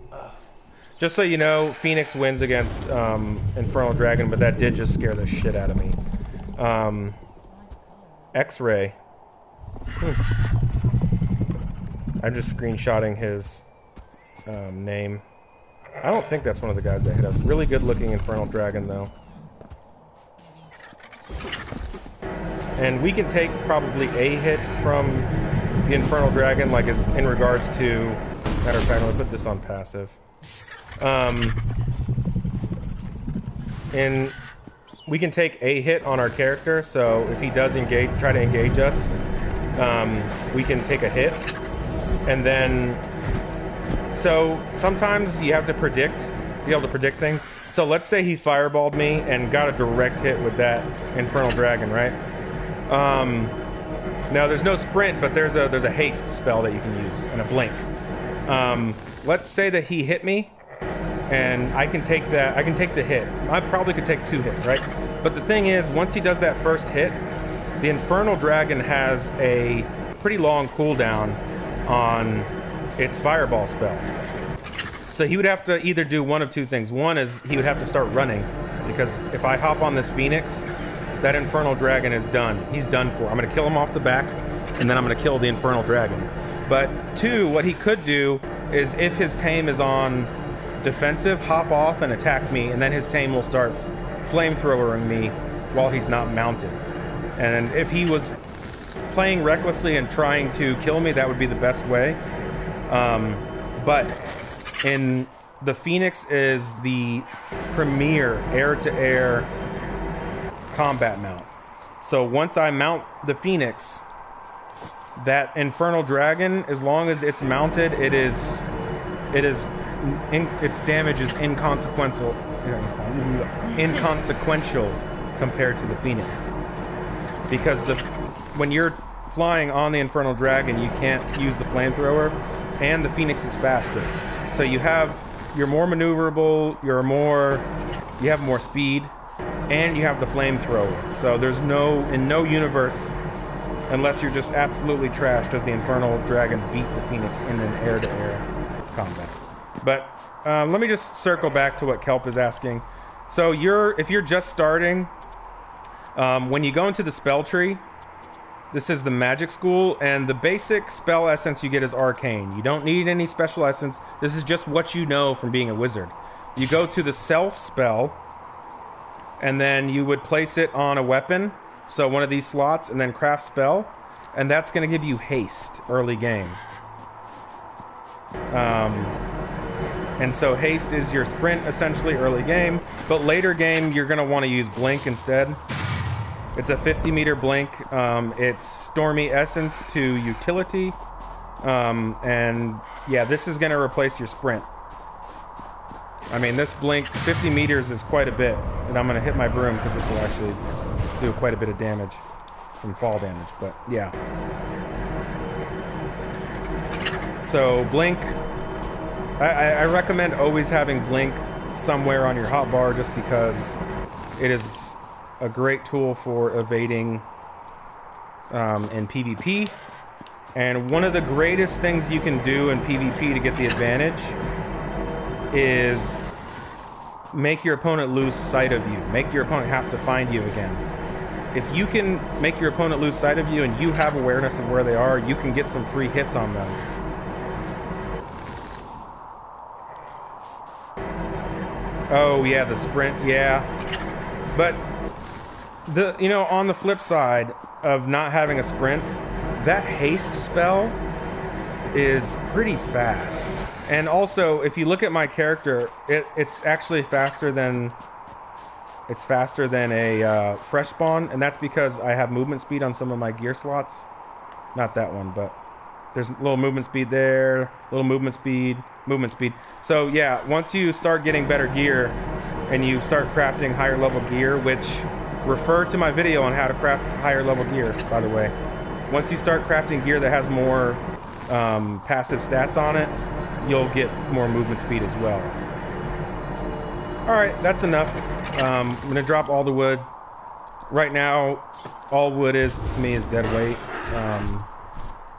Just so you know, Phoenix wins against Infernal Dragon, but that did just scare the shit out of me. X-Ray. I'm just screenshotting his name. I don't think that's one of the guys that hit us. Really good looking Infernal Dragon though. And we can take probably a hit from the Infernal Dragon, like as in regards to, matter of fact, let me put this on passive. And we can take a hit on our character, so if he does try to engage us, we can take a hit. And then, so sometimes you have to be able to predict things. So let's say he fireballed me and got a direct hit with that Infernal Dragon, right? Now there's no sprint, but there's a haste spell that you can use and a blink. Let's say that he hit me, and I can take the hit. I probably could take 2 hits, right? But the thing is, once he does that first hit, the Infernal Dragon has a pretty long cooldown on its fireball spell. So he would have to either do one of 2 things. One is he would have to start running, because if I hop on this Phoenix, that Infernal Dragon is done. He's done for. I'm going to kill him off the back, and then I'm going to kill the Infernal Dragon. But 2, what he could do is, if his Tame is on defensive, hop off and attack me, and then his Tame will start flamethrowering me while he's not mounted. And if he was playing recklessly and trying to kill me, that would be the best way. But in the Phoenix is the premier air-to-air combat mount. So once I mount the Phoenix, that Infernal Dragon, as long as it's mounted, its damage is inconsequential compared to the Phoenix. Because when you're flying on the Infernal Dragon, you can't use the flamethrower, and the Phoenix is faster. So you're more maneuverable, you have more speed, and you have the flamethrower. So there's in no universe, unless you're just absolutely trash, does the Infernal Dragon beat the Phoenix in an air-to-air combat. But let me just circle back to what Kelp is asking. So if you're just starting, when you go into the spell tree, this is the magic school, and the basic spell essence you get is arcane. You don't need any special essence. This is just what you know from being a wizard. You go to the self spell, and then you would place it on a weapon, so one of these slots, and then craft spell, and that's going to give you haste early game. And so haste is your sprint essentially early game, but later game you're going to want to use blink instead. It's a 50-meter blink. It's Stormy Essence to utility, And yeah, this is going to replace your sprint. I mean, this blink 50 meters is quite a bit, and I'm going to hit my broom because this will actually do quite a bit of damage from fall damage, but yeah. So blink, I recommend always having blink somewhere on your hotbar just because it is a great tool for evading in PvP. And one of the greatest things you can do in PvP to get the advantage is make your opponent lose sight of you. Make your opponent have to find you again. If you can make your opponent lose sight of you and you have awareness of where they are, you can get some free hits on them. Oh yeah, the sprint, yeah. But on the flip side of not having a sprint, that haste spell is pretty fast. And also, if you look at my character, it's actually faster than a fresh spawn, and that's because I have movement speed on some of my gear slots. Not that one, but there's a little movement speed there, little movement speed. So yeah, once you start getting better gear and you start crafting higher level gear, which refer to my video on how to craft higher level gear, by the way. Once you start crafting gear that has more passive stats on it, you'll get more movement speed as well. Alright, that's enough. I'm going to drop all the wood. Right now, all wood to me is dead weight.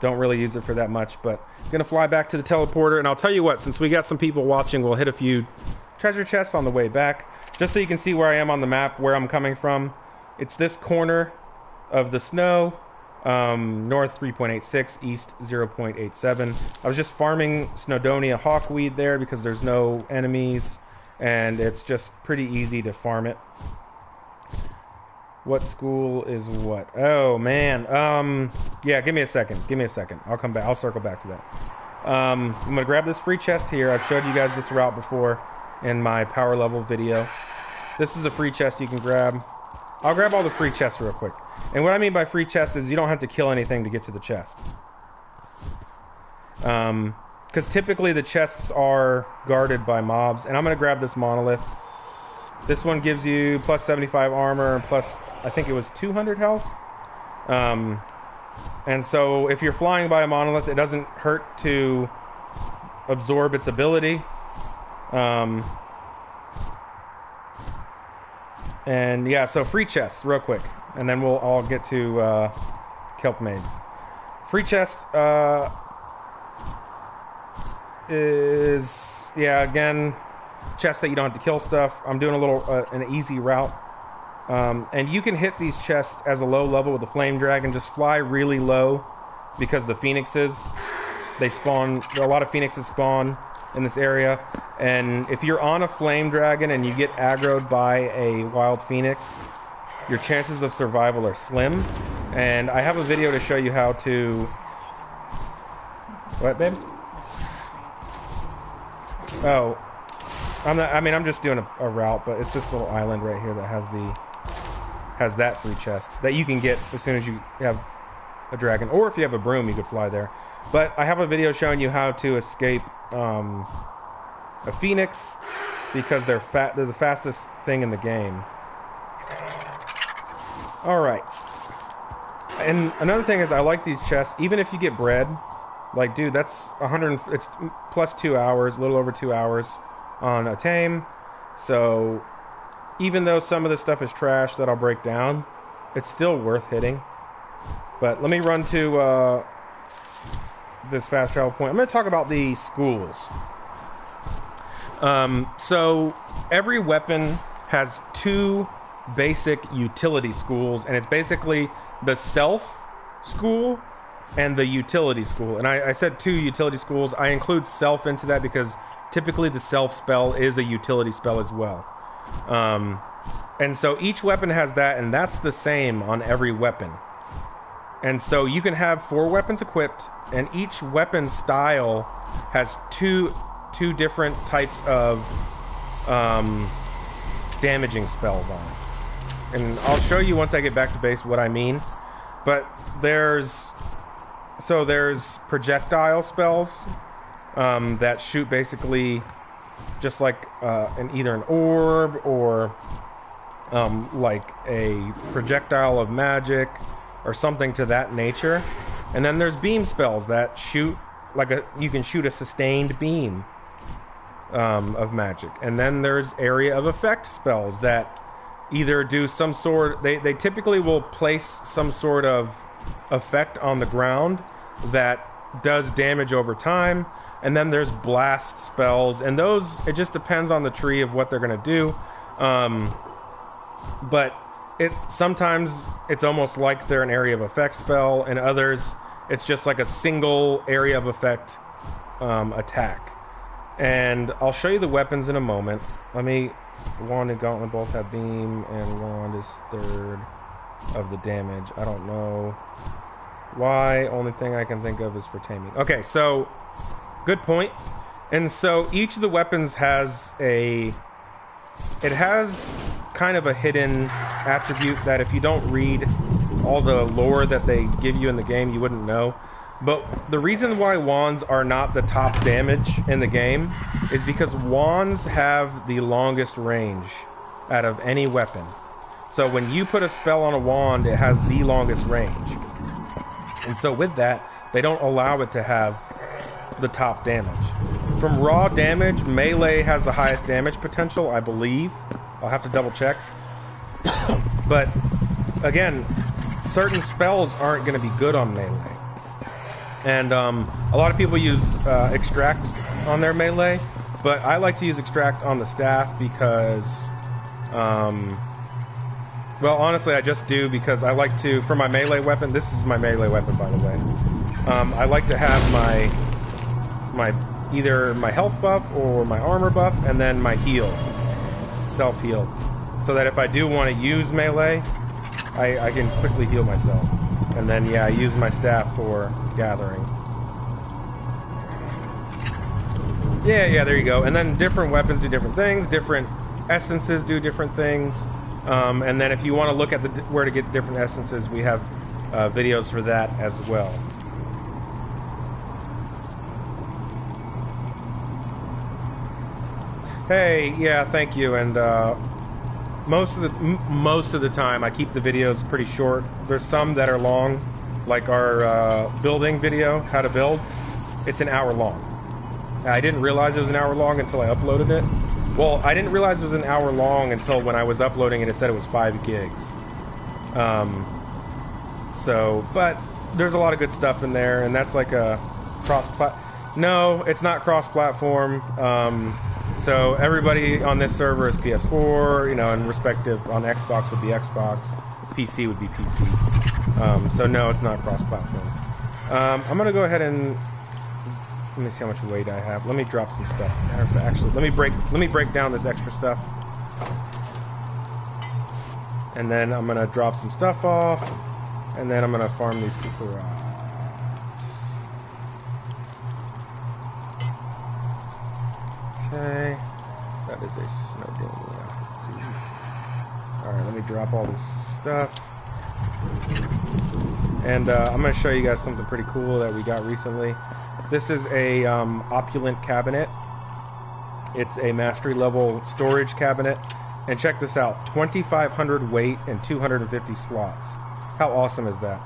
Don't really use it for that much, but I'm going to fly back to the teleporter, and I'll tell you what, since we got some people watching, we'll hit a few treasure chests on the way back, just so you can see where I am on the map, where I'm coming from. It's this corner of the snow. North 3.86, east 0.87. I was just farming Snowdonia hawkweed there because there's no enemies and it's just pretty easy to farm it. What school is what? Oh man, yeah, give me a second, I'll come back, I'll circle back to that. I'm gonna grab this free chest here. I've showed you guys this route before in my power level video. This is a free chest you can grab. I'll grab all the free chests real quick. And what I mean by free chests is you don't have to kill anything to get to the chest. Because typically the chests are guarded by mobs. And I'm going to grab this Monolith. This one gives you plus 75 armor and plus, I think it was 200 health. And so if you're flying by a Monolith, it doesn't hurt to absorb its ability. And yeah, so free chests real quick, and then we'll all get to kelp maids. Free chest is, yeah, again, chests that you don't have to kill stuff. I'm doing a little an easy route, and you can hit these chests as a low level with the flame dragon. Just fly really low because the phoenixes, they spawn. A lot of phoenixes spawn in this area, and if you're on a flame dragon and you get aggroed by a wild phoenix, your chances of survival are slim. And I have a video to show you how to... What, babe? Oh, I'm just doing a route, but it's this little island right here that has that free chest that you can get as soon as you have a dragon, or if you have a broom you could fly there. But I have a video showing you how to escape a phoenix because they're the fastest thing in the game. Alright. And another thing is I like these chests, even if you get bread, like dude, that's it's plus 2 hours, a little over 2 hours on a tame. So even though some of this stuff is trash that I'll break down, it's still worth hitting. But let me run to this fast travel point. I'm going to talk about the schools. So every weapon has two basic utility schools, and it's basically the self school and the utility school. And I said two utility schools. I include self into that because typically the self spell is a utility spell as well. And so each weapon has that, and that's the same on every weapon. And so you can have 4 weapons equipped, and each weapon style has two different types of damaging spells on it. And I'll show you once I get back to base what I mean. But there's So there's projectile spells that shoot basically just like either an orb or like a projectile of magic or something to that nature. And then there's beam spells that shoot like you can shoot a sustained beam of magic. And then there's area of effect spells that either do some sort, they typically will place some sort of effect on the ground that does damage over time. And then there's blast spells, and those, it just depends on the tree of what they're gonna do. But sometimes it's almost like they're an area of effect spell, and others it's just like a single area of effect attack. And I'll show you the weapons in a moment. Wand and Gauntlet both have beam, and Wand is third of the damage. I don't know why. Only thing I can think of is for taming. Okay, so good point. And so each of the weapons has it has kind of a hidden attribute that if you don't read all the lore that they give you in the game, you wouldn't know. But the reason why wands are not the top damage in the game is because wands have the longest range out of any weapon. So when you put a spell on a wand, it has the longest range. And so with that, they don't allow it to have the top damage. From raw damage, melee has the highest damage potential, I believe. I'll have to double check. But again, certain spells aren't going to be good on melee. And a lot of people use extract on their melee, but I like to use extract on the staff because, well, honestly, I just do because I like to, for my melee weapon, this is my melee weapon, by the way, I like to have either my health buff or my armor buff, and then my heal, self-heal, so that if I do want to use melee, I can quickly heal myself. And then, yeah, I use my staff for gathering. Yeah, there you go. And then different weapons do different things. Different essences do different things. And then if you want to look at where to get different essences, we have videos for that as well. Hey, yeah, thank you. And most of the time, I keep the videos pretty short. There's some that are long, like our building video, how to build. It's an hour long. I didn't realize it was an hour long until I uploaded it. Well, I didn't realize it was an hour long until when I was uploading it, it said it was 5 gigs. But there's a lot of good stuff in there, and that's like a No, it's not cross-platform. So everybody on this server is PS4, and respective on Xbox would be Xbox, PC would be PC. So no, it's not cross-platform. I'm gonna go ahead and let me see how much weight I have. Let me drop some stuff. Actually, let me break down this extra stuff, and then I'm gonna drop some stuff off, and then I'm gonna farm these crops. Okay, that is a snow dome. Alright, let me drop all this stuff. And I'm going to show you guys something pretty cool that we got recently. This is a opulent cabinet. It's a mastery level storage cabinet. And check this out, 2,500 weight and 250 slots. How awesome is that?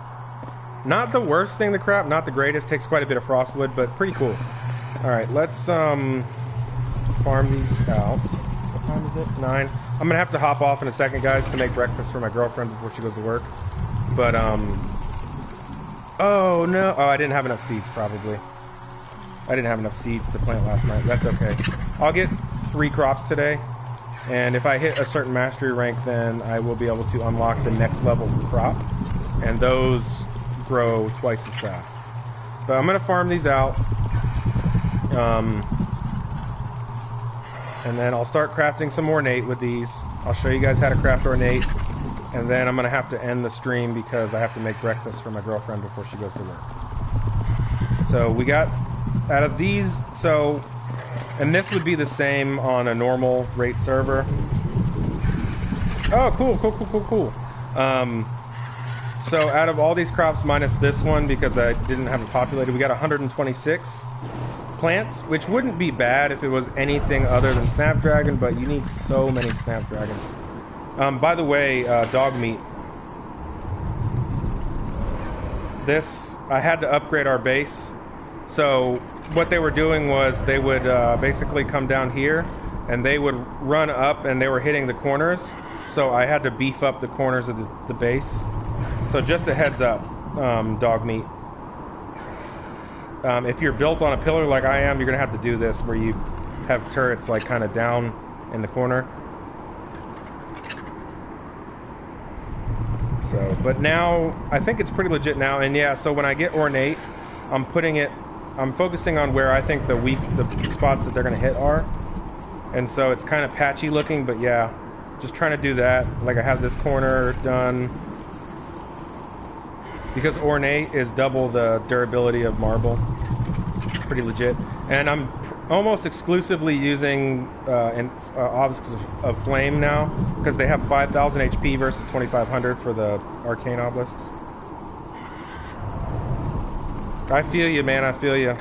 Not the worst thing to crap, not the greatest. Takes quite a bit of frostwood, but pretty cool. Alright, let's farm these out. What time is it? 9. I'm gonna have to hop off in a second, guys, to make breakfast for my girlfriend before she goes to work. But oh no, I didn't have enough seeds. Probably I didn't have enough seeds to plant last night. That's okay. I'll get 3 crops today, and if I hit a certain mastery rank, then I will be able to unlock the next level crop, and those grow twice as fast. But I'm gonna farm these out. And then I'll start crafting some ornate with these. I'll show you guys how to craft ornate. And then I'm going to have to end the stream because I have to make breakfast for my girlfriend before she goes to work. So we got, out of these, and this would be the same on a normal rate server. Oh, cool. So out of all these crops minus this one, because I didn't have it populated, we got 126 plants, which wouldn't be bad if it was anything other than Snapdragon, but you need so many Snapdragons. By the way, dog meat. This, I had to upgrade our base. So what they were doing was they would basically come down here and they would run up and they were hitting the corners. So I had to beef up the corners of the base. So just a heads up, dog meat. If you're built on a pillar like I am, you're going to have to do this where you have turrets like kind of down in the corner. So, but now, I think it's pretty legit now. And yeah, so when I get ornate, I'm focusing on where I think the spots that they're going to hit are. And so it's kind of patchy looking, but yeah, just trying to do that. Like I have this corner done. Because ornate is double the durability of marble. Pretty legit. And I'm almost exclusively using obelisks of flame now, because they have 5,000 HP versus 2,500 for the arcane obelisks. I feel you, man. I feel you.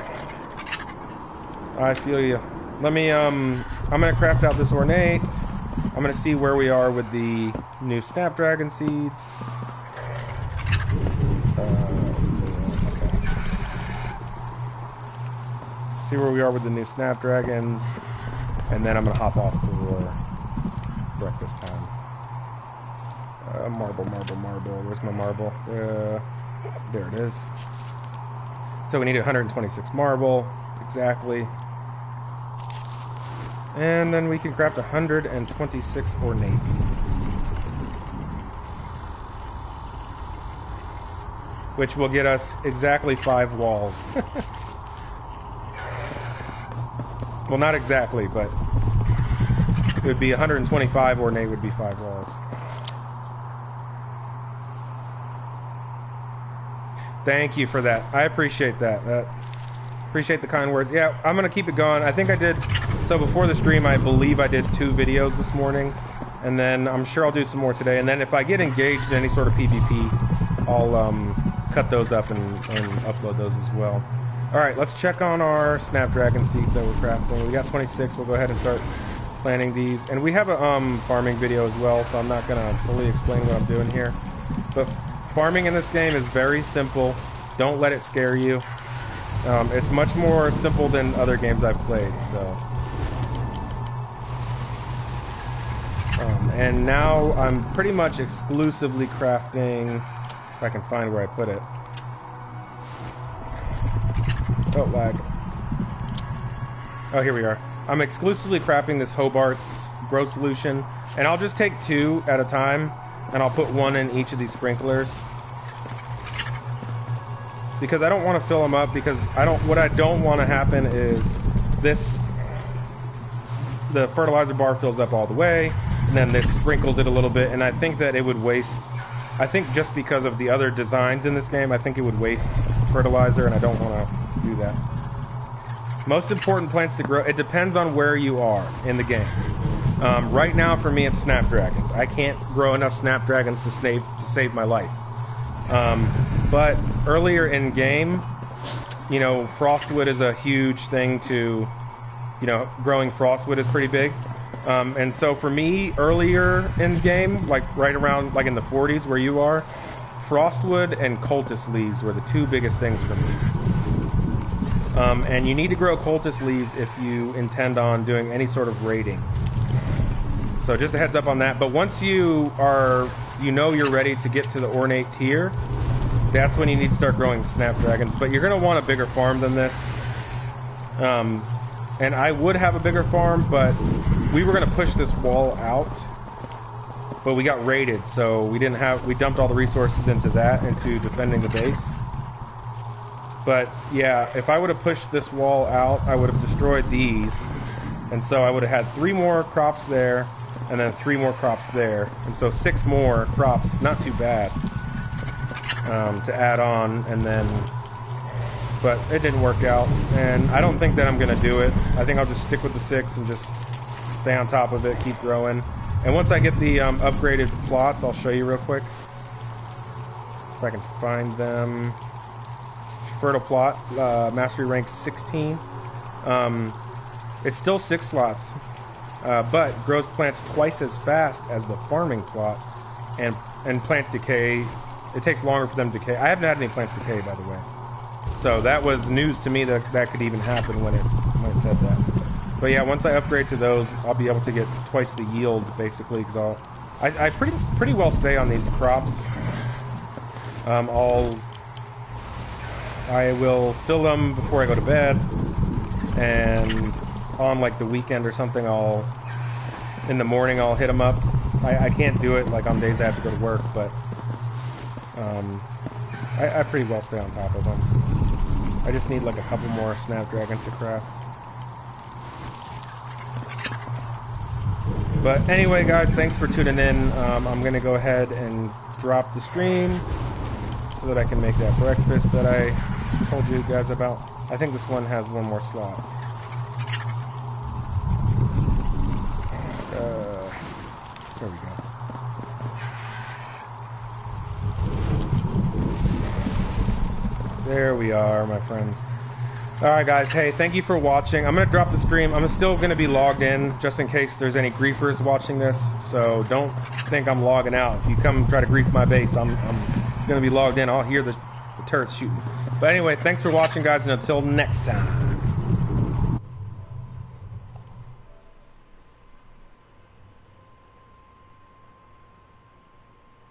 I feel you. Let me, I'm going to craft out this ornate. I'm going to see where we are with the new Snapdragon seeds. See where we are with the new Snapdragons, and then I'm gonna hop off for breakfast time. Marble. Where's my marble? There it is. So we need 126 marble, exactly. And then we can craft 126 ornate. Which will get us exactly 5 walls. Well, not exactly, but it would be 125 ornate would be 5 walls. Thank you for that. I appreciate that. Appreciate the kind words. Yeah, I'm going to keep it going. I think I did, so before the stream, I believe I did 2 videos this morning. And then I'm sure I'll do some more today. And then if I get engaged in any sort of PvP, I'll cut those up and upload those as well. Alright, let's check on our Snapdragon seeds that we're crafting. We got 26. We'll go ahead and start planting these. And we have a farming video as well, so I'm not going to fully explain what I'm doing here. But farming in this game is very simple. Don't let it scare you. It's much more simple than other games I've played. So, and now I'm pretty much exclusively crafting, if I can find where I put it. Oh, lag. Oh, here we are. I'm exclusively crafting this Hobart's growth solution, and I'll just take 2 at a time, and I'll put 1 in each of these sprinklers. Because I don't want to fill them up, because what I don't want to happen is the fertilizer bar fills up all the way, and then this sprinkles it a little bit, and I think that it would waste, I think just because of the other designs in this game, I think it would waste fertilizer, and I don't want to do that. Most important plants to grow, it depends on where you are in the game. Right now for me it's Snapdragons. I can't grow enough Snapdragons to save my life. But earlier in game, you know, Frostwood is a huge thing to, you know, growing Frostwood is pretty big. And so for me, earlier in game, like right around like in the 40s where you are, Frostwood and Cultist leaves were the 2 biggest things for me. And you need to grow Cultist leaves if you intend on doing any sort of raiding. So just a heads up on that. But once you know you're ready to get to the ornate tier, that's when you need to start growing Snapdragons. But you're going to want a bigger farm than this. And I would have a bigger farm, but we were going to push this wall out. But we got raided, so we dumped all the resources into defending the base. But yeah, if I would have pushed this wall out, I would have destroyed these. And so I would have had 3 more crops there, and then 3 more crops there. And so 6 more crops, not too bad, to add on. And then, but it didn't work out. And I don't think that I'm going to do it. I think I'll just stick with the 6 and just stay on top of it, keep growing. And once I get the upgraded plots, I'll show you real quick. if I can find them. Fertile plot, mastery rank 16. It's still 6 slots, but grows plants twice as fast as the farming plot, and plants decay. It takes longer for them to decay. I haven't had any plants decay, by the way. So that was news to me that that could even happen when it said that. But yeah, once I upgrade to those, I'll be able to get twice the yield, basically, because I pretty well stay on these crops. I will fill them before I go to bed, and on like the weekend or something, in the morning I'll hit them up. I can't do it like on days I have to go to work, but I pretty well stay on top of them. I just need like a couple more snapdragons to craft. But anyway, guys, thanks for tuning in. I'm going to go ahead and drop the stream so that I can make that breakfast that I told you guys about. I think this one has one more slot. There we go. There we are, my friends. Alright guys, hey, thank you for watching. I'm going to drop the stream. I'm still going to be logged in, just in case there's any griefers watching this. So don't think I'm logging out. If you come try to grief my base, I'm going to be logged in. I'll hear the turrets shooting. But anyway, thanks for watching, guys, and until next time.